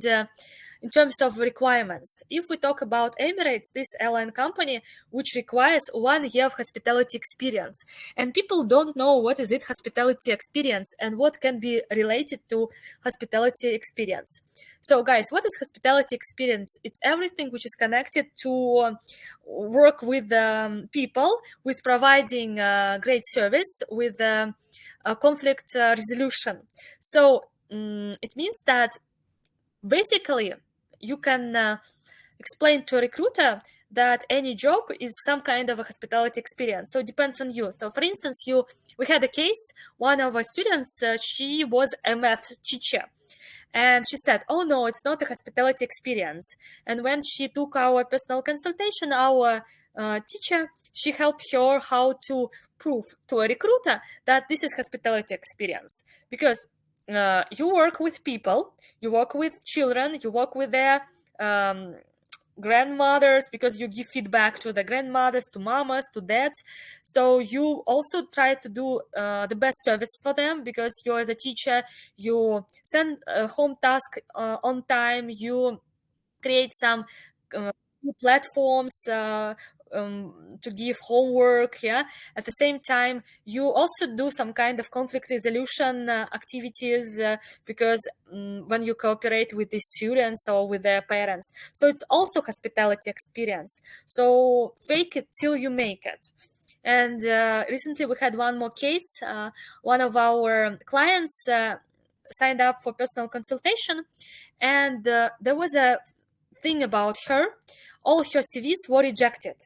in terms of requirements. If we talk about Emirates, this airline company, which requires 1 year of hospitality experience, and people don't know what is it hospitality experience and what can be related to hospitality experience. So guys, what is hospitality experience? It's everything which is connected to work with people, with providing great service, with conflict resolution. So it means that basically you can explain to a recruiter that any job is some kind of a hospitality experience. So it depends on you. So for instance, we had a case, one of our students, she was a math teacher. And she said, oh no, it's not a hospitality experience. And when she took our personal consultation, our teacher, she helped her how to prove to a recruiter that this is hospitality experience. Because you work with people, you work with children, you work with their grandmothers, because you give feedback to the grandmothers, to mamas, to dads. So you also try to do the best service for them, because you as a teacher, you send a home task on time, you create some platforms to give homework. Yeah, at the same time you also do some kind of conflict resolution activities, because when you cooperate with the students or with their parents, so it's also hospitality experience. So fake it till you make it. And recently we had one more case. One of our clients signed up for personal consultation, and there was a thing about her. All her CVs were rejected,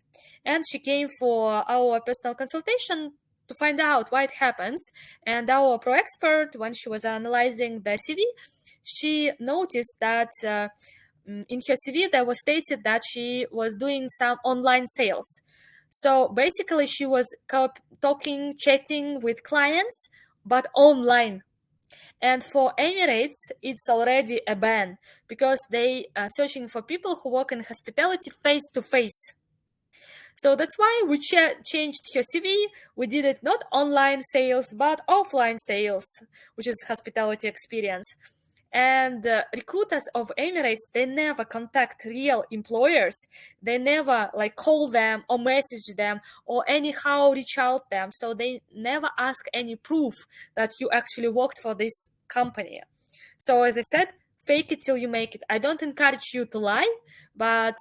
and she came for our personal consultation to find out why it happens. And our pro expert, when she was analyzing the CV, she noticed that in her CV there was stated that she was doing some online sales. So basically she was talking, chatting with clients, but online. And for Emirates, it's already a ban, because they are searching for people who work in hospitality face to face. So that's why we changed her CV. We did it not online sales, but offline sales, which is hospitality experience. And recruiters of Emirates, they never contact real employers. They never like call them or message them or anyhow reach out them. So they never ask any proof that you actually worked for this company. So as I said, fake it till you make it. I don't encourage you to lie, but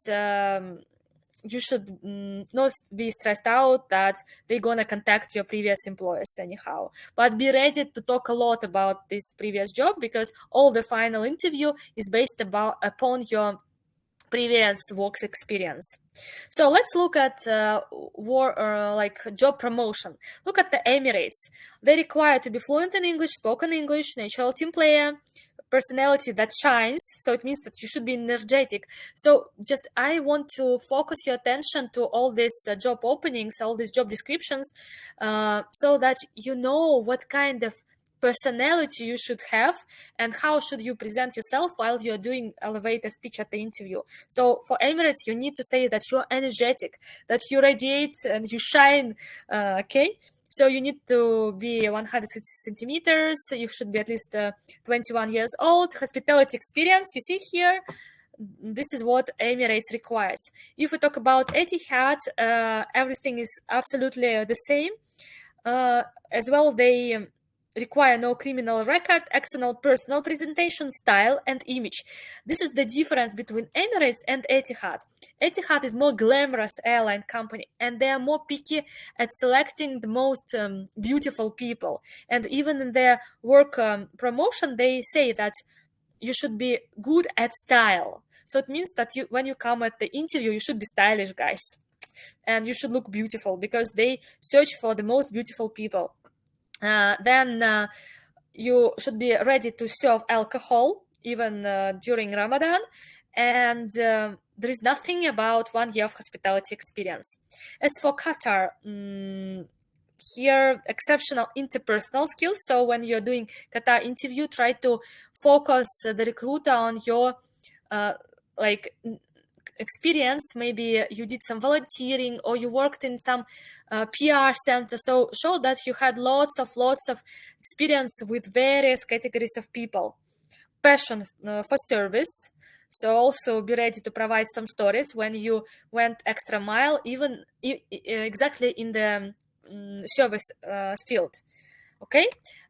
you should not be stressed out that they're gonna contact your previous employers anyhow. But be ready to talk a lot about this previous job, because all the final interview is based upon your previous work experience. So let's look at like job promotion. Look at the Emirates. They require to be fluent in English, spoken English, natural team player, personality that shines. So it means that you should be energetic. So just I want to focus your attention to all these job openings, all these job descriptions, so that you know what kind of personality you should have and how should you present yourself while you're doing elevator speech at the interview. So for Emirates, you need to say that you're energetic, that you radiate and you shine. Okay, so you need to be 160 centimeters. You should be at least 21 years old. Hospitality experience, you see here, this is what Emirates requires. If we talk about Etihad, everything is absolutely the same. As well, they require no criminal record, excellent personal presentation, style, and image. This is the difference between Emirates and Etihad. Etihad is more glamorous airline company, and they are more picky at selecting the most beautiful people. And even in their work promotion, they say that you should be good at style. So it means that when you come at the interview, you should be stylish, guys. And you should look beautiful, because they search for the most beautiful people. Then you should be ready to serve alcohol even during Ramadan. And there is nothing about 1 year of hospitality experience. As for Qatar, here exceptional interpersonal skills. So when you're doing Qatar interview, try to focus the recruiter on your like experience. Maybe you did some volunteering or you worked in some PR center. So show that you had lots of experience with various categories of people. Passion for service. So also be ready to provide some stories when you went extra mile, even exactly in the service field. Okay,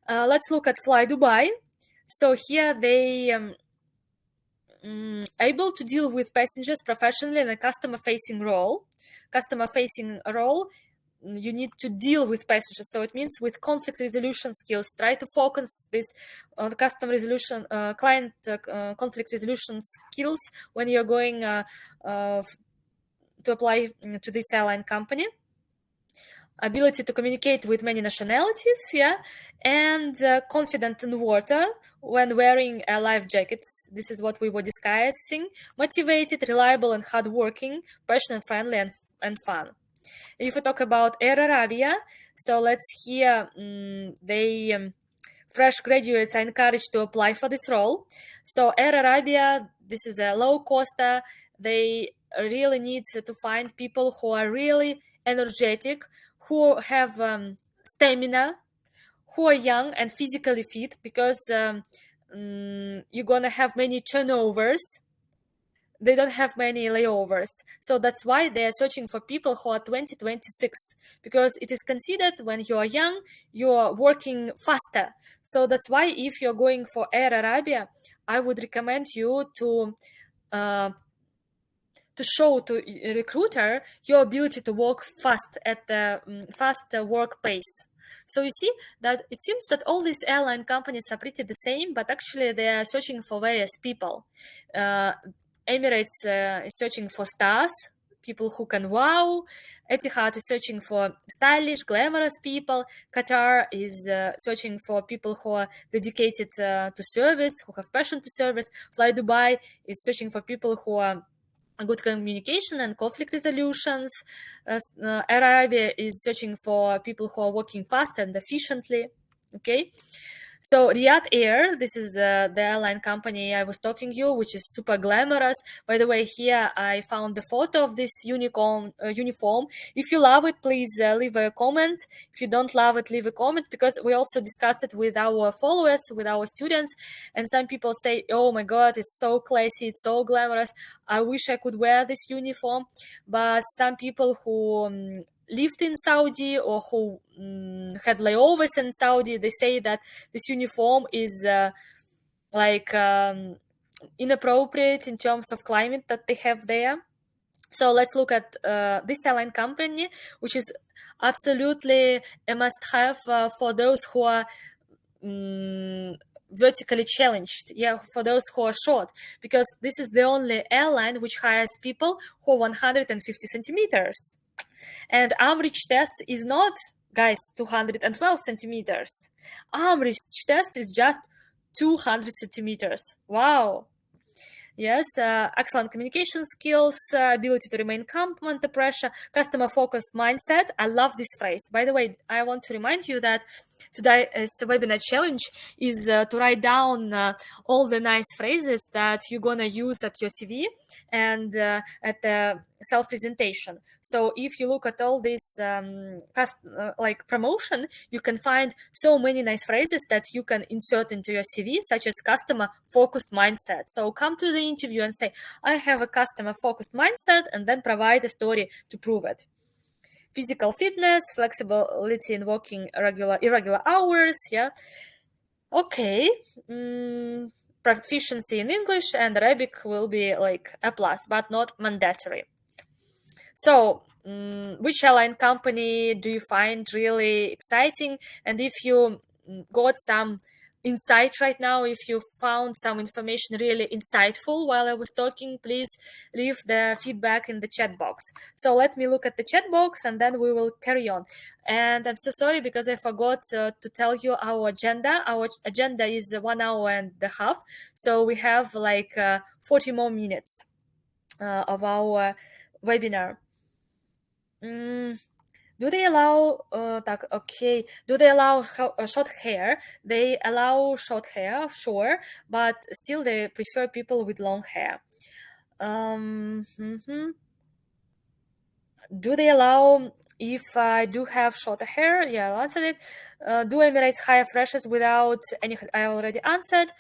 let's look at Fly Dubai. So here they able to deal with passengers professionally in a customer-facing role. Customer-facing role, you need to deal with passengers. So it means with conflict resolution skills. Try to focus this on customer resolution, client conflict resolution skills when you're going to apply to this airline company. Ability to communicate with many nationalities, yeah, and confident in water when wearing a life jackets. This is what we were discussing. Motivated, reliable, and hardworking, passionate, friendly, and fun. If we talk about Air Arabia, so let's hear fresh graduates are encouraged to apply for this role. So Air Arabia, this is a low coster. They really need to find people who are really energetic, who have stamina, who are young and physically fit, because you're gonna have many turnovers. They don't have many layovers. So that's why they are searching for people who are 20-26, because it is considered when you are young, you are working faster. So that's why if you're going for Air Arabia, I would recommend you to show to a recruiter your ability to work fast at the fast work pace. So you see that it seems that all these airline companies are pretty the same, but actually they are searching for various people. Emirates is searching for stars, people who can wow. Etihad is searching for stylish, glamorous people. Qatar is searching for people who are dedicated to service, who have passion to service. Fly Dubai is searching for people who are good communication and conflict resolutions. Air Arabia is searching for people who are working fast and efficiently. Okay, So Riyadh Air, this is the airline company I was talking to you, which is super glamorous. By the way, here I found the photo of this uniform. If you love it, please leave a comment. If you don't love it, leave a comment, because we also discussed it with our followers, with our students, and some people say, "Oh my God, it's so classy, it's so glamorous. I wish I could wear this uniform." But some people who lived in Saudi or who had layovers in Saudi, they say that this uniform is inappropriate in terms of climate that they have there. So let's look at this airline company, which is absolutely a must-have for those who are vertically challenged, for those who are short, because this is the only airline which hires people who are 150 centimeters. And arm reach test is not, guys, 212 centimeters. Arm reach test is just 200 centimeters. Wow. Yes, excellent communication skills, ability to remain calm under pressure, customer-focused mindset. I love this phrase. By the way, I want to remind you that today's webinar challenge is to write down all the nice phrases that you're gonna use at your CV and at the self-presentation. So if you look at all this promotion, you can find so many nice phrases that you can insert into your CV, such as customer-focused mindset. So come to the interview and say, I have a customer-focused mindset, and then provide a story to prove it. Physical fitness, flexibility in working irregular hours, Okay. Proficiency in English and Arabic will be like a plus, but not mandatory. So, which airline company do you find really exciting? And if you got some insight right now, if you found some information really insightful while I was talking, please leave the feedback in the chat box. So let me look at the chat box and then we will carry on. And I'm so sorry because I forgot to tell you our agenda. Our agenda is 1 hour and a half. So we have like 40 more minutes of our webinar. Do they allow do they allow short hair? They allow short hair, sure, but still they prefer people with long hair. Do they allow if I do have shorter hair? Yeah, I'll answer it. Do Emirates hire freshers without any? I already answered.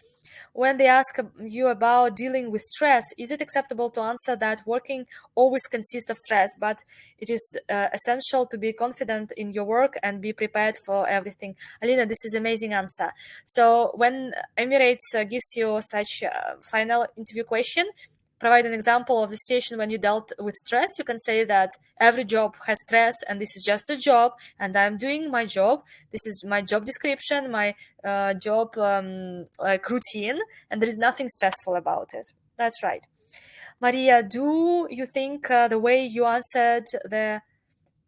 When they ask you about dealing with stress, is it acceptable to answer that working always consists of stress, but it is essential to be confident in your work and be prepared for everything? Alina, this is amazing answer. So when Emirates gives you such a final interview question, provide an example of the situation when you dealt with stress, you can say that every job has stress and this is just a job and I'm doing my job. This is my job description, my job routine, and there is nothing stressful about it. That's right. Maria, do you think the way you answered the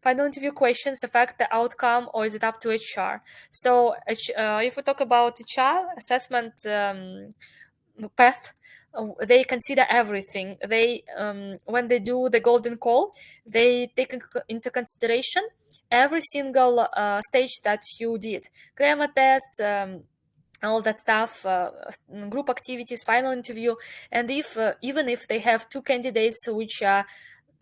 final interview questions affect the outcome, or is it up to HR? So if we talk about HR assessment path, they consider everything. They when they do the golden call, they take into consideration every single stage that you did, grammar test, all that stuff, group activities, final interview. And if even if they have two candidates which are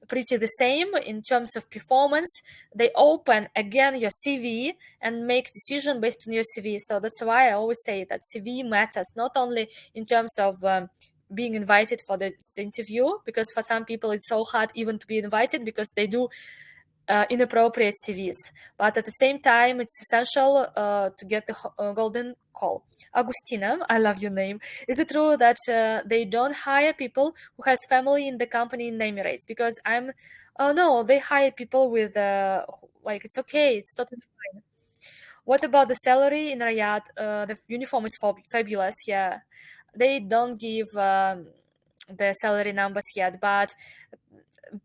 pretty the same in terms of performance, they open again your CV and make decision based on your CV. So that's why I always say that CV matters, not only in terms of being invited for this interview, because for some people it's so hard even to be invited because they do inappropriate CVs. But at the same time, it's essential to get the golden call. Agustina, I love your name. Is it true that they don't hire people who has family in the company in the Emirates? Because no, they hire people with it's okay, it's totally fine. What about the salary in Riyadh? The uniform is fabulous. Yeah, they don't give the salary numbers yet, but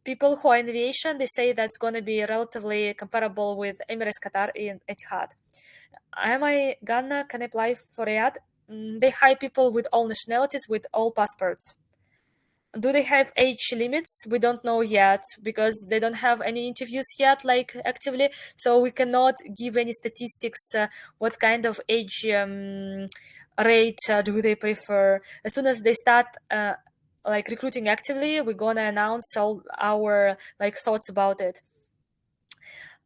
people who are in aviation, they say that's going to be relatively comparable with Emirates, Qatar, and Etihad. Am I gonna can I apply for Riyadh? They hire people with all nationalities, with all passports. Do they have age limits? We don't know yet because they don't have any interviews yet, like actively. So we cannot give any statistics. What kind of age rate do they prefer? As soon as they start like recruiting actively, we're gonna announce all our like thoughts about it.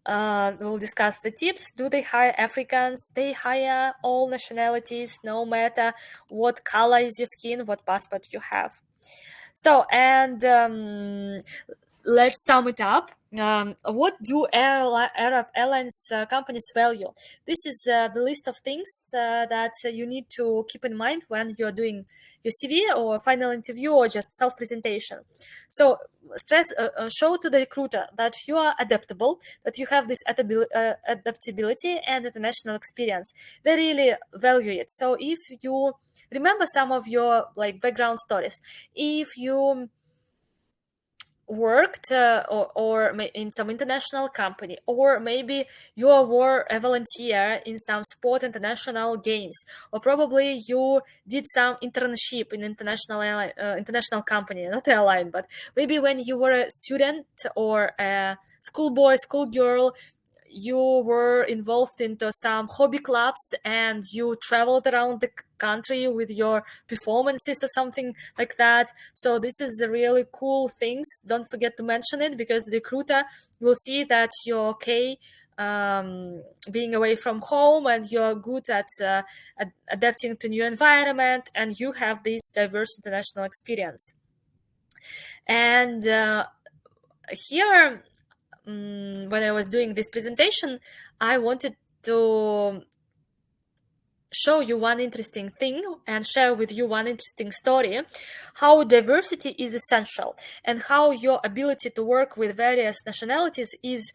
We'll discuss the tips. Do they hire Africans? They hire all nationalities, no matter what color is your skin, what passport you have. So, and let's sum it up. What do Arab Airlines companies value? This is the list of things that you need to keep in mind when you're doing your CV or final interview or just self-presentation. So show to the recruiter that you are adaptable, that you have this adaptability and international experience. They really value it. So if you remember some of your like background stories, if you worked or in some international company, or maybe you were a volunteer in some sport international games, or probably you did some internship in international company, not airline, but maybe when you were a student or a schoolboy, schoolgirl, you were involved into some hobby clubs and you traveled around the country with your performances or something like that. So this is a really cool things. Don't forget to mention it, because the recruiter will see that you're okay being away from home and you're good at adapting to new environment, and you have this diverse international experience. And here, when I was doing this presentation, I wanted to show you one interesting thing and share with you one interesting story, how diversity is essential and how your ability to work with various nationalities is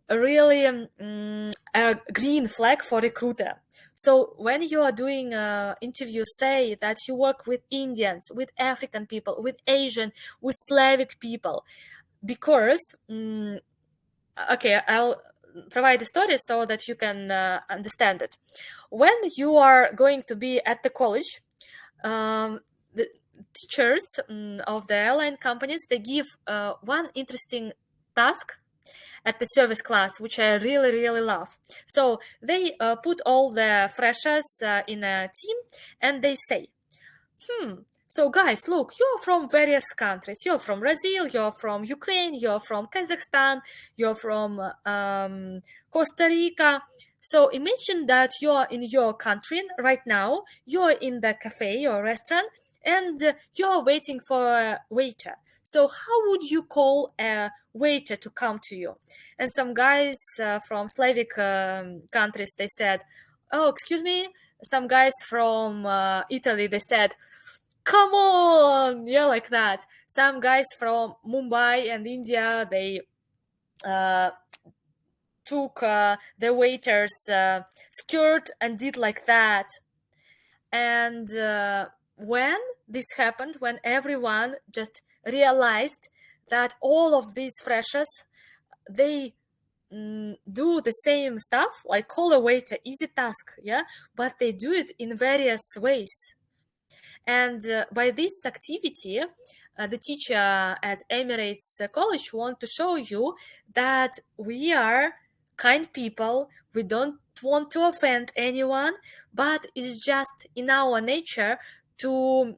really a green flag for recruiter. So when you are doing interview, say that you work with Indians, with African people, with Asian, with Slavic people, because okay, I'll provide a story so that you can understand it. When you are going to be at the college, the teachers of the airline companies, they give one interesting task at the service class, which I really, really love. So they put all the freshers in a team and they say, so guys, look, you're from various countries. You're from Brazil, you're from Ukraine, you're from Kazakhstan, you're from Costa Rica. So imagine that you're in your country right now, you're in the cafe or restaurant, and you're waiting for a waiter. So how would you call a waiter to come to you? And some guys from Slavic countries, they said, oh, excuse me. Some guys from Italy, they said, come on, yeah, like that. Some guys from Mumbai and India, they took the waiter's skirt and did like that. And when this happened, when everyone just realized that all of these freshers, they do the same stuff, like call a waiter, easy task, yeah, but they do it in various ways. And by this activity, the teacher at Emirates College want to show you that we are kind people. We don't want to offend anyone, but it's just in our nature to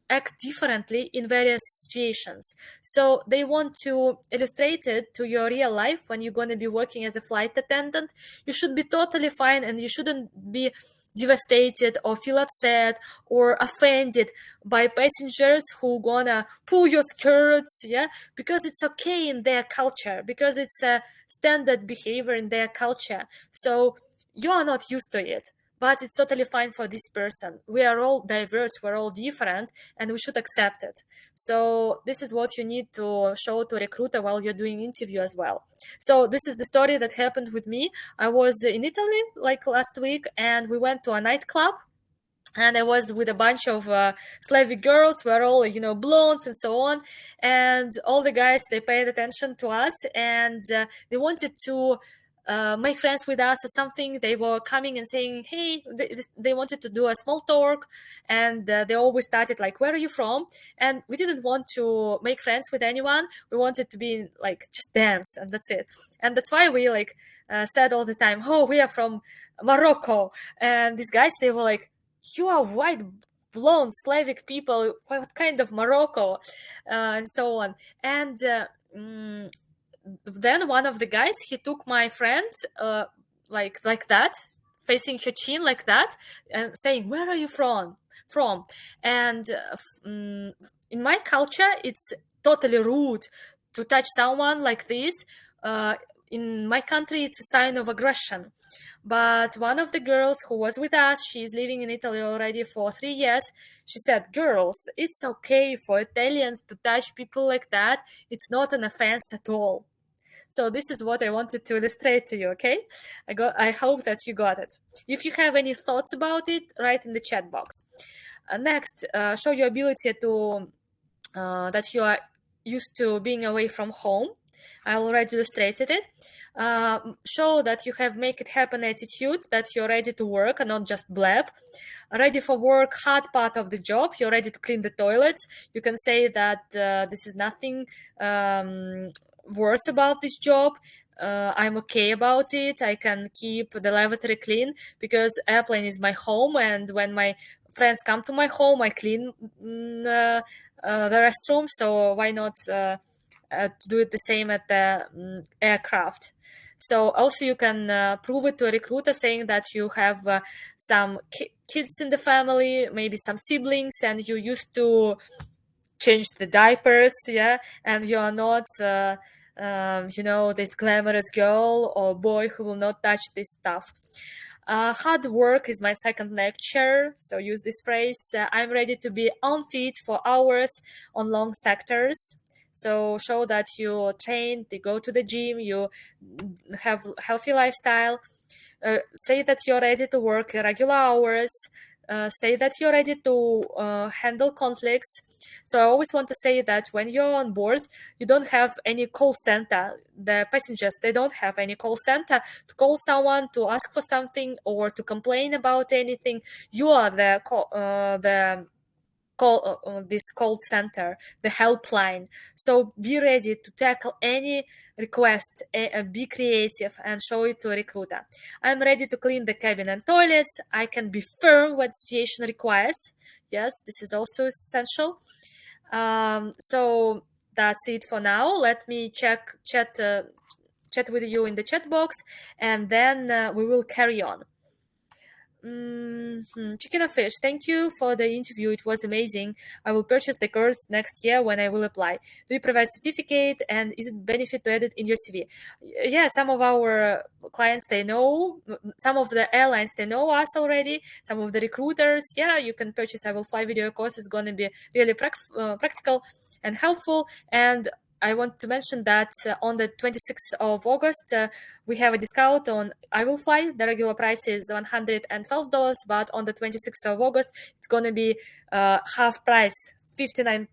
act differently in various situations. So they want to illustrate it to your real life. When you're going to be working as a flight attendant, you should be totally fine and you shouldn't be devastated or feel upset or offended by passengers who gonna pull your skirts, yeah, because it's okay in their culture, because it's a standard behavior in their culture. So you are not used to it, but it's totally fine for this person. We are all diverse, we're all different, and we should accept it. So this is what you need to show to a recruiter while you're doing interview as well. So this is the story that happened with me. I was in Italy like last week, and we went to a nightclub, and I was with a bunch of Slavic girls. We're all, blondes and so on. And all the guys, they paid attention to us, and they wanted to make friends with us or something. They were coming and saying, hey, they wanted to do a small talk, and they always started like, where are you from? And we didn't want to make friends with anyone. We wanted to be like just dance, and that's it. And that's why we like said all the time, oh, we are from Morocco. And these guys, they were like, you are white, blonde Slavic people, what kind of Morocco, and so on. And then one of the guys, he took my friend like that, facing her chin like that, and saying, where are you from? And in my culture, it's totally rude to touch someone like this. In my country, it's a sign of aggression. But one of the girls who was with us, she's living in Italy already for 3 years. She said, girls, it's okay for Italians to touch people like that. It's not an offense at all. So this is what I wanted to illustrate to you, okay? I hope that you got it. If you have any thoughts about it, write in the chat box. Next, show your ability to that you are used to being away from home. I already illustrated it. Show that you have make it happen attitude, that you're ready to work and not just blab. Ready for work, hard part of the job. You're ready to clean the toilets. You can say that this is nothing worse about this job. I'm okay about it. I can keep the lavatory clean because airplane is my home, and when my friends come to my home, I clean the restroom. So why not to do it the same at the aircraft? So also you can prove it to a recruiter, saying that you have some kids in the family, maybe some siblings, and you used to change the diapers, yeah, and you are not this glamorous girl or boy who will not touch this stuff. Hard work is my second lecture, so use this phrase. I'm ready to be on feet for hours on long sectors. So show that you train, you go to the gym, you have healthy lifestyle. Say that you're ready to work regular hours. Say that you're ready to handle conflicts. So I always want to say that when you're on board, you don't have any call center. The passengers, they don't have any call center to call someone to ask for something or to complain about anything. You are the this call center, the helpline. So be ready to tackle any request, be creative, and show it to a recruiter. I'm ready to clean the cabin and toilets. I can be firm when situation requires. Yes, this is also essential. So that's it for now. Let me chat with you in the chat box, and then we will carry on. Chicken or fish, thank you for the interview. It was amazing. I will purchase the course next year when I will apply. Do you provide certificate, and is it benefit to add it in your CV? Yeah, some of our clients, they know, some of the airlines, they know us already. Some of the recruiters, yeah, you can purchase I Will Fly video course. It's going to be really practical and helpful. And I want to mention that on the 26th of August, we have a discount on I Will Fly. The regular price is $112, but on the 26th of August, it's going to be half price, $59.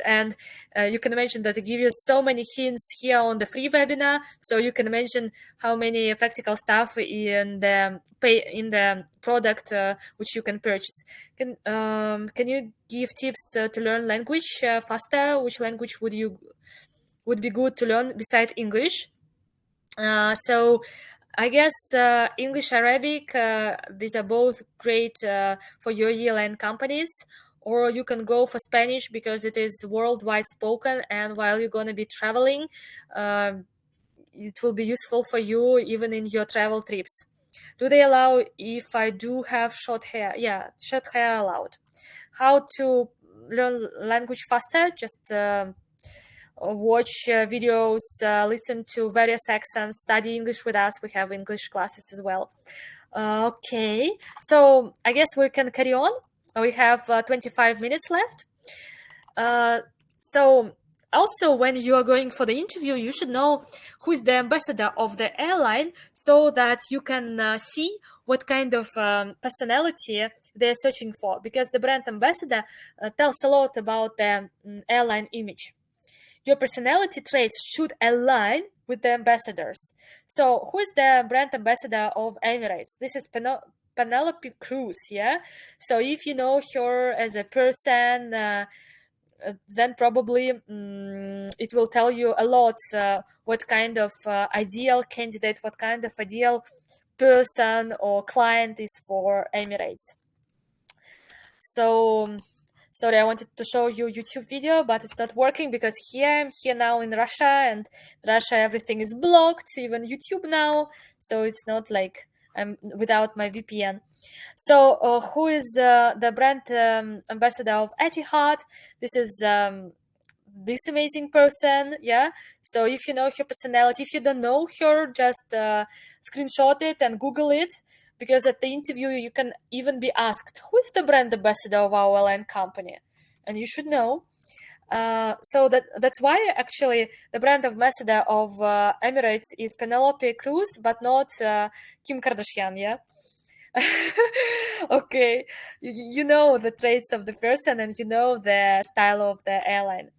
And you can imagine that I give you so many hints here on the free webinar, so you can imagine how many practical stuff in the product which you can purchase. Can you give tips to learn language faster? Which language would be good to learn besides English? So I guess English, Arabic, these are both great for your airline companies. Or you can go for Spanish because it is worldwide spoken, and while you're going to be traveling, it will be useful for you even in your travel trips. Do they allow if I do have short hair? Yeah, short hair allowed. How to learn language faster? Just watch videos, listen to various accents, study English with us. We have English classes as well. Okay, so I guess we can carry on. We have 25 minutes left. So also, when you are going for the interview, you should know who is the ambassador of the airline, so that you can see what kind of personality they're searching for, because the brand ambassador tells a lot about the airline image. your personality traits should align with the ambassadors. So who is the brand ambassador of Emirates? This is Penelope Cruz, yeah? So if you know her as a person, then probably it will tell you a lot what kind of ideal candidate, what kind of ideal person or client is for Emirates. So sorry, I wanted to show you YouTube video, but it's not working because I'm here now in Russia, and Russia everything is blocked, even YouTube now. So it's not like I'm without my VPN. So who is the brand ambassador of Etihad? This is this amazing person, yeah. So if you know her personality, if you don't know her, just screenshot it and Google it, because at the interview you can even be asked, who is the brand ambassador of our airline company, and you should know. So that's why actually the brand ambassador of Emirates is Penelope Cruz, but not Kim Kardashian, yeah. Okay, you know the traits of the person and you know the style of the airline.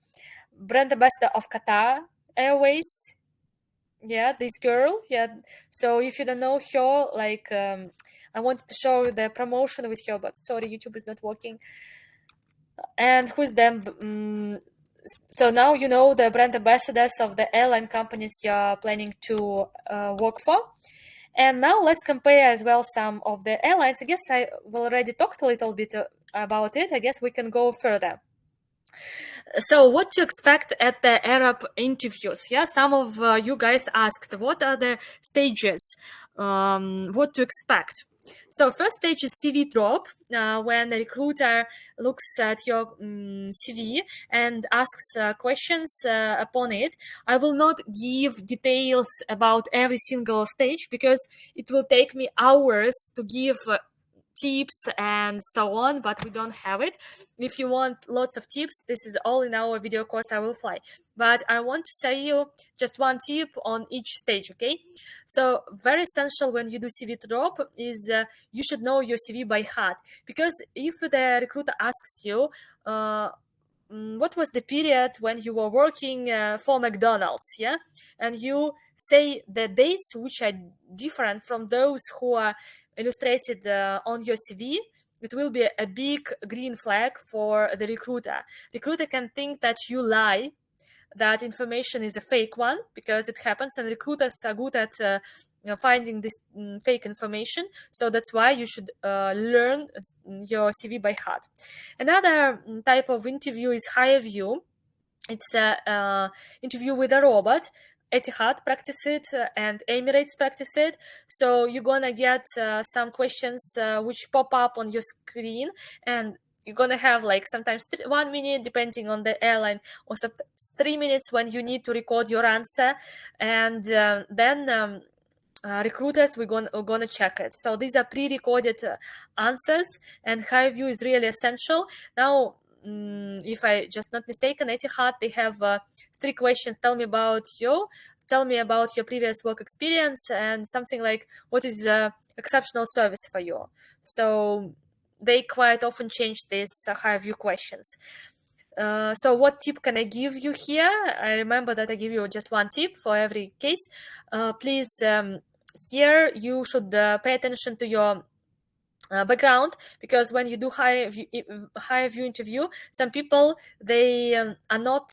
Brand ambassador of Qatar Airways, yeah, this girl, yeah. So if you don't know her, like I wanted to show the promotion with her, but sorry, YouTube is not working. And who's them? So now you know the brand ambassadors of the airline companies you're planning to work for. And now let's compare as well some of the airlines. I guess I already talked a little bit about it. I guess we can go further. So what to expect at the Arab interviews? Yeah, some of you guys asked what are the stages, what to expect. So first stage is CV drop, when the recruiter looks at your CV and asks questions upon it. I will not give details about every single stage because it will take me hours to give tips and so on, but we don't have it. If you want lots of tips, this is all in our video course I will fly, but I want to say you just one tip on each stage. Okay, so very essential when you do CV drop is you should know your CV by heart, because if the recruiter asks you what was the period when you were working for McDonald's, yeah, and you say the dates which are different from those who are illustrated on your CV, it will be a big green flag for the recruiter. Recruiter can think that you lie, that information is a fake one, because it happens, and recruiters are good at finding this fake information. So that's why you should learn your CV by heart. Another type of interview is higher view. It's a interview with a robot. Etihad practice it and Emirates practice it. So you're gonna get some questions which pop up on your screen, and you're gonna have like sometimes 1 minute depending on the airline, or 3 minutes when you need to record your answer, and then recruiters we're gonna check it. So these are pre-recorded answers, and high view is really essential. Now if I just not mistaken, Etihad, they have 3 questions. Tell me about you, tell me about your previous work experience, and something like what is exceptional service for you. So they quite often change these high view questions. So what tip can I give you here? I remember that I give you just one tip for every case. Please, here you should pay attention to your background, because when you do high view interview, some people they are not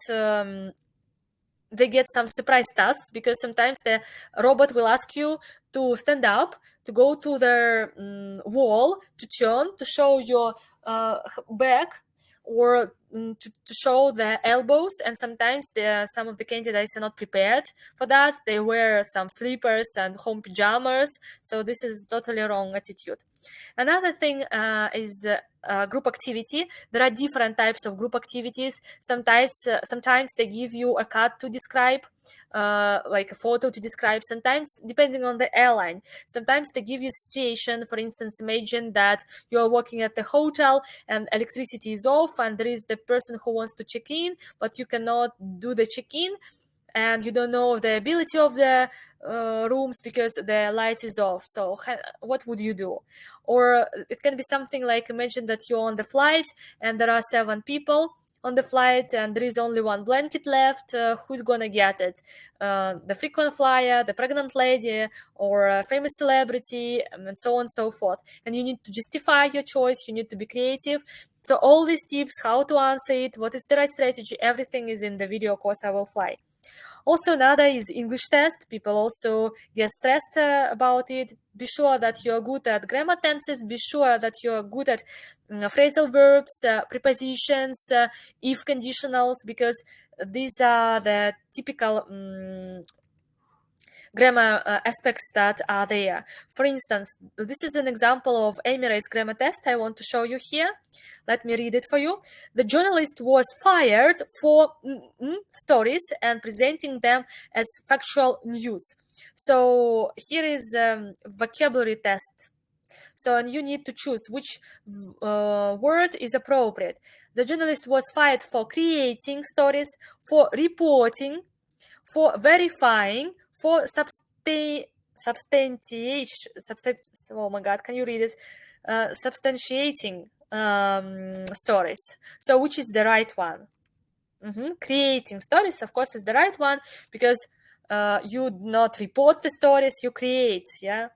they get some surprise tasks, because sometimes the robot will ask you to stand up, to go to the wall, to turn, to show your back, or to show the elbows. And sometimes some of the candidates are not prepared for that. They wear some slippers and home pajamas. So this is totally wrong attitude. Another thing is group activity. There are different types of group activities. Sometimes they give you a card to describe, like a photo to describe. Sometimes, depending on the airline, sometimes they give you a situation. For instance, imagine that you're working at the hotel and electricity is off, and there is the person who wants to check in, but you cannot do the check-in, and you don't know the ability of the rooms because the light is off. So what would you do? Or it can be something like, imagine that you're on the flight and there are 7 people on the flight and there is only one blanket left, who's gonna get it? The frequent flyer, the pregnant lady, or a famous celebrity, and so on and so forth. And you need to justify your choice, you need to be creative. So all these tips, how to answer it, what is the right strategy, everything is in the video course I will fly. Also, another is English test. People also get stressed about it. Be sure that you're good at grammar tenses. Be sure that you're good at phrasal verbs, prepositions, if conditionals, because these are the typical grammar aspects that are there. For instance, this is an example of Emirates grammar test I want to show you here. Let me read it for you. The journalist was fired for stories and presenting them as factual news. So here is vocabulary test. So and you need to choose which word is appropriate. The journalist was fired for creating stories, for reporting, for verifying, for substantiation. Oh my God, can you read this? Substantiating stories. So which is the right one? Creating stories, of course, is the right one, because you not report the stories, you create. Yeah.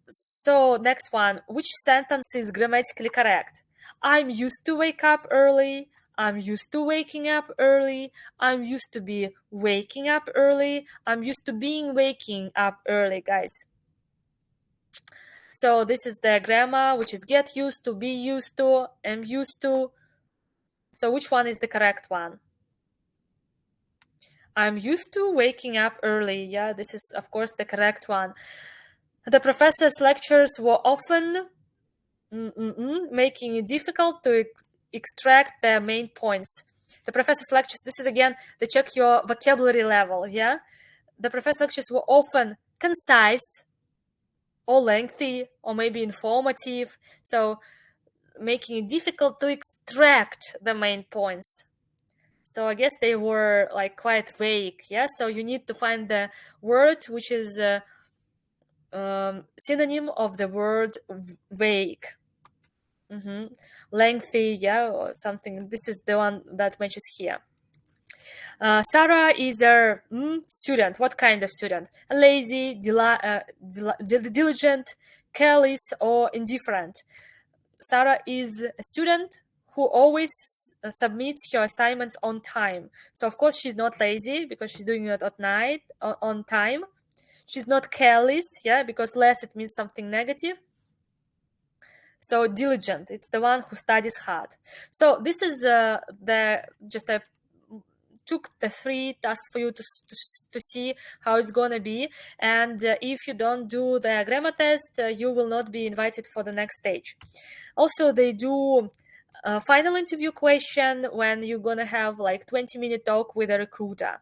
So next one, which sentence is grammatically correct? I'm used to wake up early. I'm used to waking up early. I'm used to be waking up early. I'm used to being waking up early, guys. So this is the grammar, which is get used to, be used to, am used to. So which one is the correct one? I'm used to waking up early. Yeah, this is, of course, the correct one. The professor's lectures were often making it difficult to extract the main points. The professor's lectures, this is again, they check your vocabulary level, yeah? The professor's lectures were often concise or lengthy or maybe informative, so making it difficult to extract the main points. So I guess they were like quite vague, yeah? So you need to find the word which is synonym of the word vague. Lengthy, yeah, or something. This is the one that matches here. Sarah is a student. What kind of student? Lazy, diligent, careless, or indifferent? Sarah is a student who always submits her assignments on time. So of course she's not lazy because she's doing it at night on time. She's not careless, yeah, because less it means something negative. So diligent, it's the one who studies hard. So this is I took the 3 tasks for you to see how it's gonna be. And if you don't do the grammar test, you will not be invited for the next stage. Also, they do a final interview question when you're gonna have like 20-minute talk with a recruiter.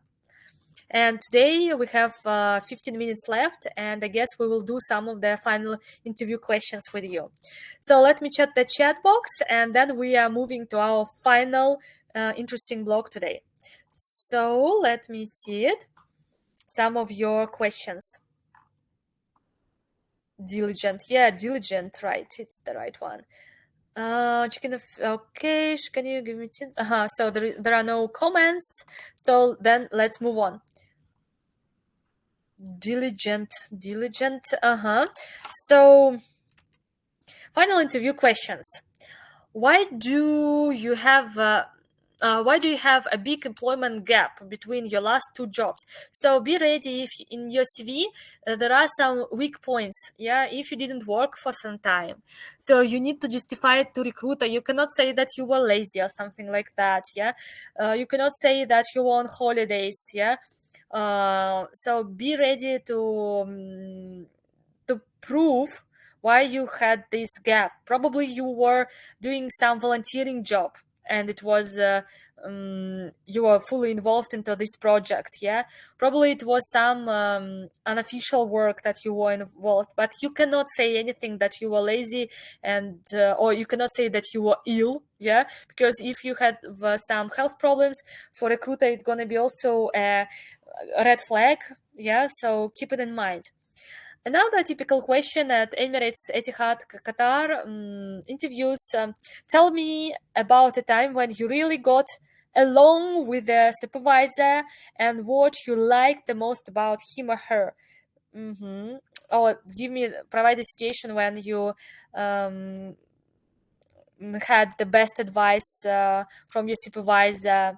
And today we have 15 minutes left, and I guess we will do some of the final interview questions with you. So let me check the chat box, and then we are moving to our final interesting blog today. So let me see it. Some of your questions. Diligent, yeah, diligent, right? It's the right one. Okay, can you give me hints? So there are no comments. So then let's move on. Diligent. So final interview questions. Why do you have a big employment gap between your last 2 jobs? So be ready if in your CV there are some weak points, yeah, if you didn't work for some time. So you need to justify it to recruiter. You cannot say that you were lazy or something like that, yeah. You cannot say that you were on holidays, yeah. So be ready to prove why you had this gap. Probably you were doing some volunteering job and it was you were fully involved into this project, yeah. Probably it was some unofficial work that you were involved, but you cannot say anything that you were lazy and or you cannot say that you were ill, yeah, because if you had some health problems, for recruiter it's going to be also a red flag, yeah, so keep it in mind. Another typical question at Emirates, Etihad, Qatar interviews, tell me about a time when you really got along with the supervisor and what you liked the most about him or her. Or provide a situation when you had the best advice from your supervisor,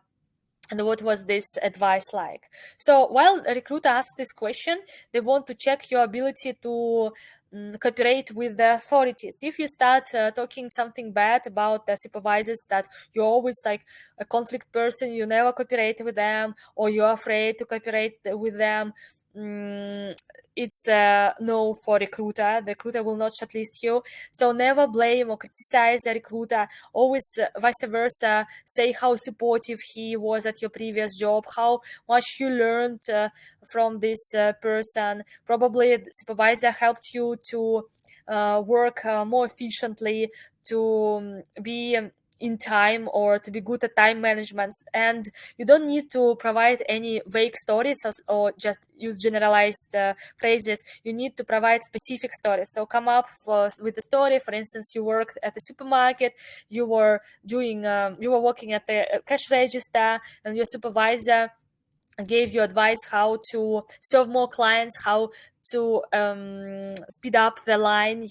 and what was this advice like. So while a recruiter asks this question, they want to check your ability to cooperate with the authorities. If you start talking something bad about the supervisors, that you're always like a conflict person, you never cooperate with them, or you're afraid to cooperate with them, it's no for recruiter. The recruiter will not shortlist you. So never blame or criticize a recruiter. Always vice versa, say how supportive he was at your previous job, how much you learned from this person. Probably the supervisor helped you to work more efficiently, to be in time, or to be good at time management. And you don't need to provide any vague stories or just use generalized phrases. You need to provide specific stories. So come up with a story. For instance, you worked at the supermarket, you were working at the cash register, and your supervisor gave you advice how to serve more clients, how to speed up the line,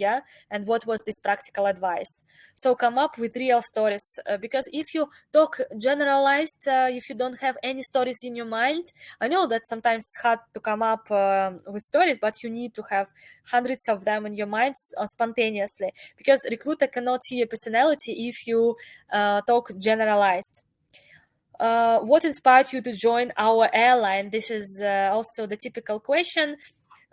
and what was this practical advice. So come up with real stories, because if you talk generalized, if you don't have any stories in your mind, I know that sometimes it's hard to come up with stories, but you need to have hundreds of them in your mind spontaneously, because recruiter cannot see your personality if you talk generalized. What inspired you to join our airline? This is also the typical question.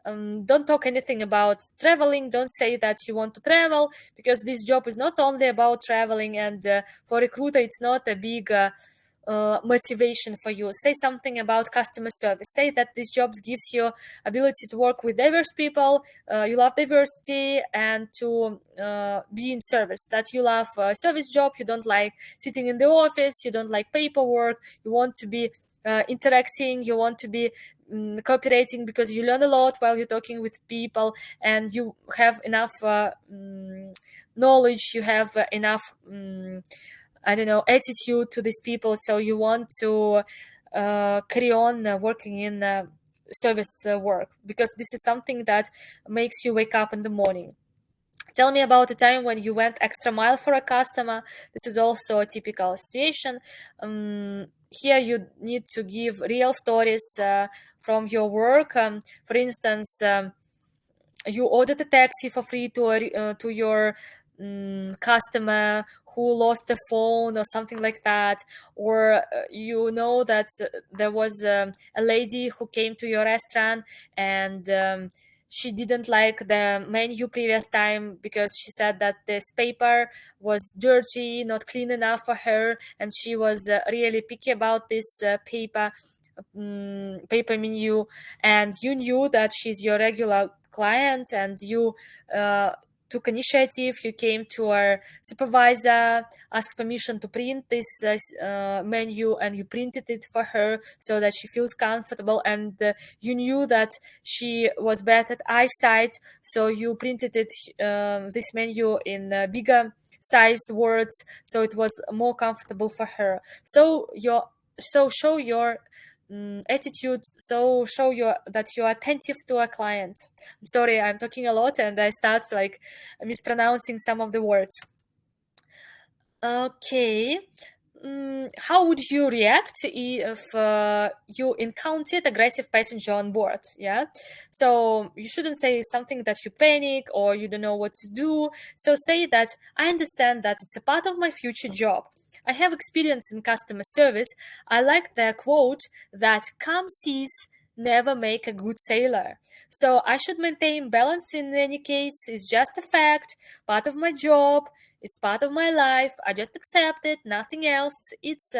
Don't talk anything about traveling. Don't say that you want to travel, because this job is not only about traveling, and for recruiter it's not a big motivation for you. Say something about customer service. Say that this job gives you ability to work with diverse people, you love diversity, and to be in service, that you love a service job, you don't like sitting in the office, you don't like paperwork, you want to be interacting, you want to be cooperating, because you learn a lot while you're talking with people, and you have enough knowledge, you have enough attitude to these people, so you want to carry on working in service work, because this is something that makes you wake up in the morning. Tell me about a time when you went extra mile for a customer. This is also a typical situation. Here you need to give real stories from your work. For instance, you ordered a taxi for free to your customer who lost the phone or something like that, or you know that there was a lady who came to your restaurant, and she didn't like the menu previous time because she said that this paper was dirty, not clean enough for her, and she was really picky about this paper menu, and you knew that she's your regular client, and you took initiative. You came to our supervisor, asked permission to print this menu, and you printed it for her so that she feels comfortable, and you knew that she was bad at eyesight, so you printed it this menu in bigger size words, so it was more comfortable for her. So show your attitude, so show that you're attentive to a client. I'm sorry, I'm talking a lot and I start like mispronouncing some of the words. Okay. How would you react if you encountered aggressive passenger on board? Yeah, so you shouldn't say something that you panic or you don't know what to do. So say that I understand that it's a part of my future job. I have experience in customer service. I like the quote that calm seas never make a good sailor. So I should maintain balance in any case. It's just a fact, part of my job. It's part of my life. I just accept it, nothing else. It's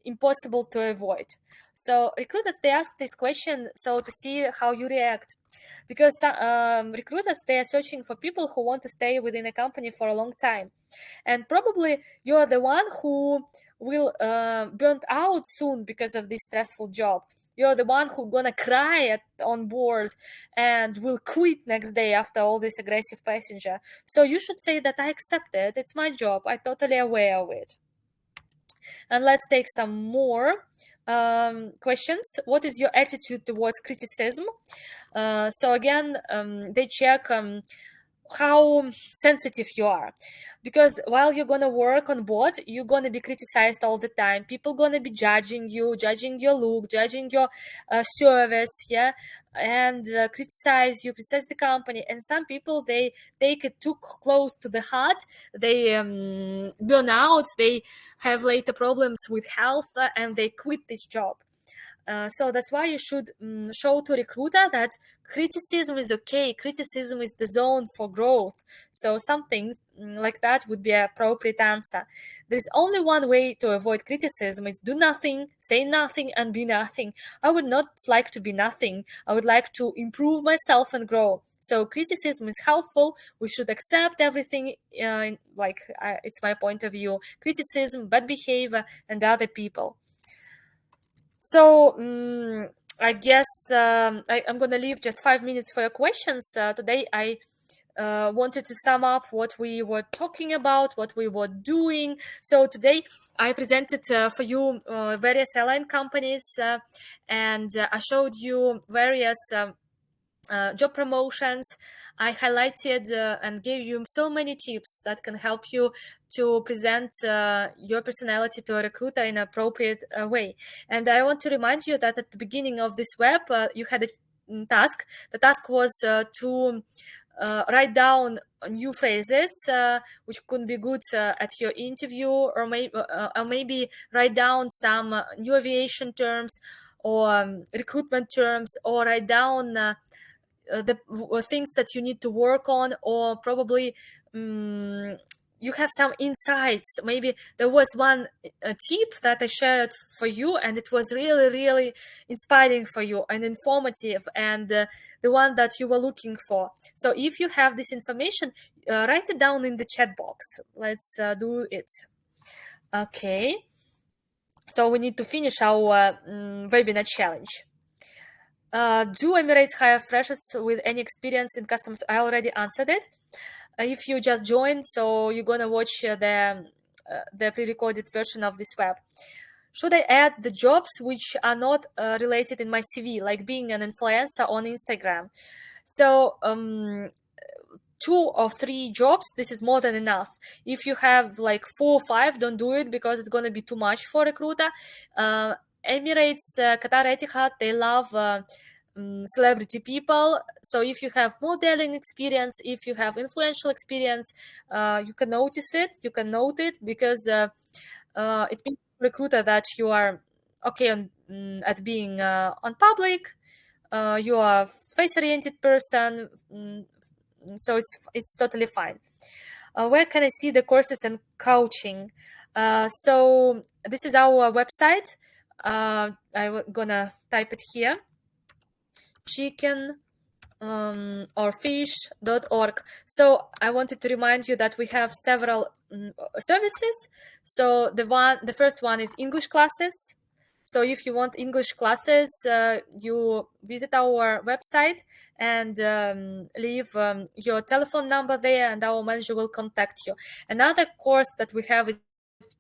impossible to avoid. So recruiters, they ask this question so to see how you react, because recruiters, they are searching for people who want to stay within a company for a long time, and probably you're the one who will burn out soon because of this stressful job. You're the one who gonna cry on board and will quit next day after all this aggressive passenger. So you should say that I accept it. It's my job. I'm totally aware of it. And let's take some more questions. What is your attitude towards criticism? So again, they check how sensitive you are, because while you're gonna work on board, you're gonna be criticized all the time. People gonna be judging you, judging your look, judging your service, yeah, and criticize the company. And some people, they take it too close to the heart. They burn out, they have later problems with health, and they quit this job. So that's why you should show to recruiter that criticism is okay. Criticism is the zone for growth. So something like that would be an appropriate answer. There's only one way to avoid criticism: is do nothing, say nothing, and be nothing. I would not like to be nothing. I would like to improve myself and grow. So criticism is helpful. We should accept everything, it's my point of view. Criticism, bad behavior, and other people. So I guess I'm going to leave just 5 minutes for your questions. Today I wanted to sum up what we were talking about, what we were doing. So today I presented for you various airline companies, and I showed you various job promotions. I highlighted and gave you so many tips that can help you to present your personality to a recruiter in an appropriate way. And I want to remind you that at the beginning of this web, you had a task. The task was to write down new phrases which could be good at your interview, or maybe write down some new aviation terms, or recruitment terms, or write down the things that you need to work on, or probably you have some insights. Maybe there was one tip that I shared for you, and it was really, really inspiring for you and informative, and the one that you were looking for. So if you have this information, write it down in the chat box. Let's do it. Okay. So we need to finish our webinar challenge. Do Emirates hire freshers with any experience in customs? I already answered it. If you just joined, so you're gonna watch the pre-recorded version of this web. Should I add the jobs which are not related in my CV, like being an influencer on Instagram? So 2 or 3 jobs, this is more than enough. If you have like 4 or 5, don't do it, because it's going to be too much for recruiter. Emirates, Qatar, Etihad, they love celebrity people. So if you have modeling experience, if you have influential experience, you can notice it, you can note it, because it means recruiter that you are okay at being on public. You are face-oriented person, so it's totally fine. Where can I see the courses and coaching? So this is our website. I'm gonna type it here: chicken or fish.org. So I wanted to remind you that we have several services. So the first one is English classes. So if you want English classes, you visit our website and leave your telephone number there, and our manager will contact you. Another course that we have is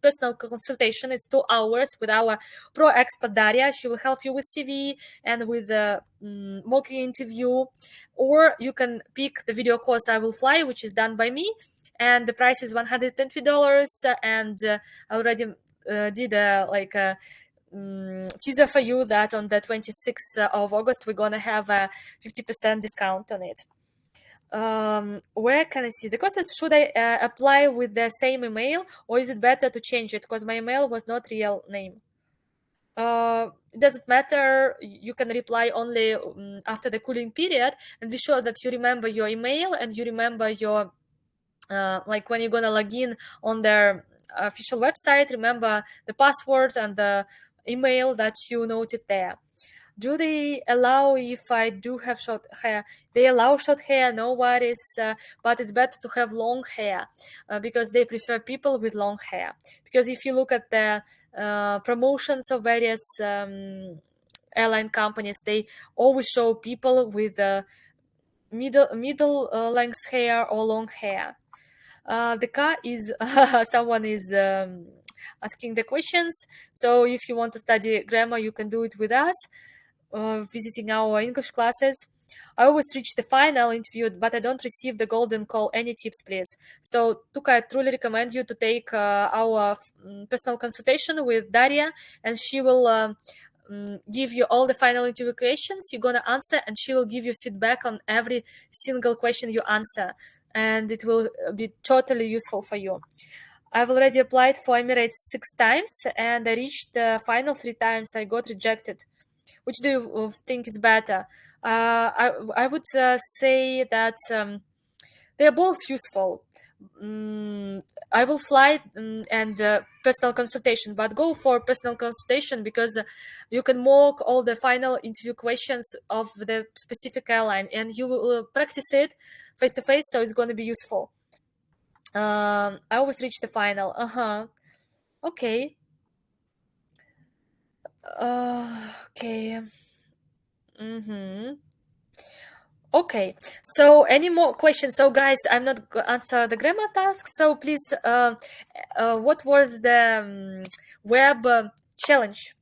personal consultation. It's 2 hours with our pro expert Daria. She will help you with CV and with the mock interview. Or you can pick the video course I Will Fly, which is done by me, and the price is $120. And I already did a teaser for you that on the 26th of August we're gonna have a 50% discount on it. Where can I see the courses? Should I apply with the same email, or is it better to change it, because my email was not real name? It doesn't matter. You can reply only after the cooling period, and be sure that you remember your email and you remember your like when you're gonna log in on their official website, remember the password and the email that you noted there. Do they allow if I do have short hair? They allow short hair, no worries, but it's better to have long hair because they prefer people with long hair. Because if you look at the promotions of various airline companies, they always show people with middle length hair or long hair. The car is someone is asking the questions. So if you want to study grammar, you can do it with us, visiting our English classes. I always reach the final interview, but I don't receive the golden call. Any tips, please? So, Tuka, I truly recommend you to take our personal consultation with Daria, and she will give you all the final interview questions you're going to answer, and she will give you feedback on every single question you answer, and it will be totally useful for you. I've already applied for Emirates 6 times, and I reached the final 3 times. I got rejected. Which do you think is better? I would say that they are both useful. I will fly and personal consultation, but go for personal consultation because you can mock all the final interview questions of the specific airline, and you will practice it face to face, so it's going to be useful. I always reach the final. Okay. Okay. Okay, so any more questions? So guys, I'm not going to answer the grammar task, so please, what was the web challenge?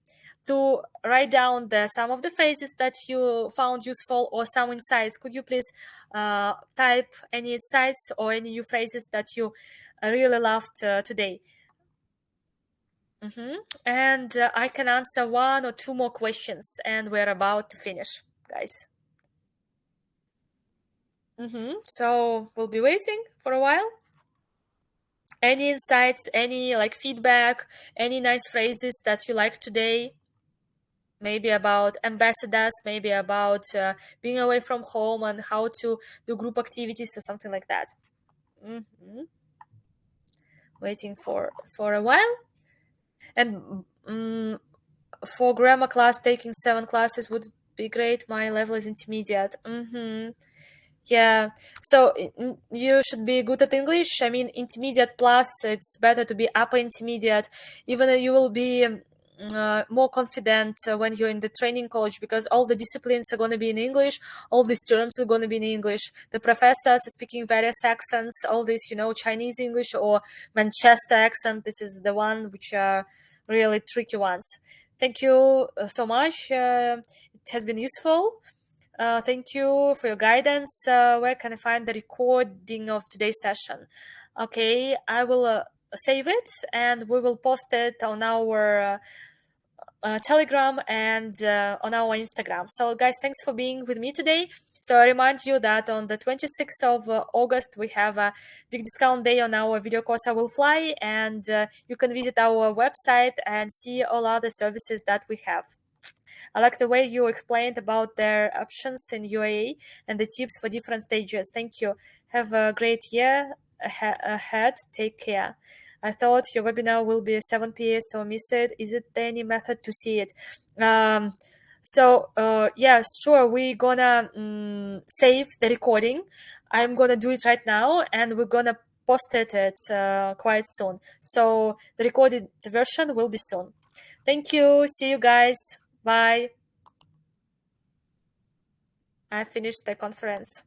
To write down some of the phrases that you found useful or some insights. Could you please type any insights or any new phrases that you really loved today? And I can answer 1 or 2 more questions, and we're about to finish, guys. So we'll be waiting for a while. Any insights, any like feedback, any nice phrases that you like today? Maybe about ambassadors, maybe about being away from home and how to do group activities or something like that. Waiting for a while. And for grammar class, taking 7 classes would be great. My level is intermediate. Yeah, so you should be good at English. I mean, intermediate plus, it's better to be upper intermediate. Even you will be more confident when you're in the training college, because all the disciplines are going to be in English. All these terms are going to be in English. The professors are speaking various accents, all this, Chinese English or Manchester accent. This is the one which are really tricky ones. Thank you so much. It has been useful. Thank you for your guidance. Where can I find the recording of today's session? Okay, I will save it and we will post it on our Telegram and on our Instagram. So guys, thanks for being with me today. So I remind you that on the 26th of August, we have a big discount day on our video course I Will Fly, and you can visit our website and see all other services that we have. I like the way you explained about their options in UAE and the tips for different stages. Thank you. Have a great year ahead. Take care. I thought your webinar will be 7 p.m. so miss it. Is it any method to see it? Yes, sure. We're gonna save the recording. I'm gonna do it right now, and we're gonna post it quite soon. So the recorded version will be soon. Thank you. See you guys. Bye. I finished the conference.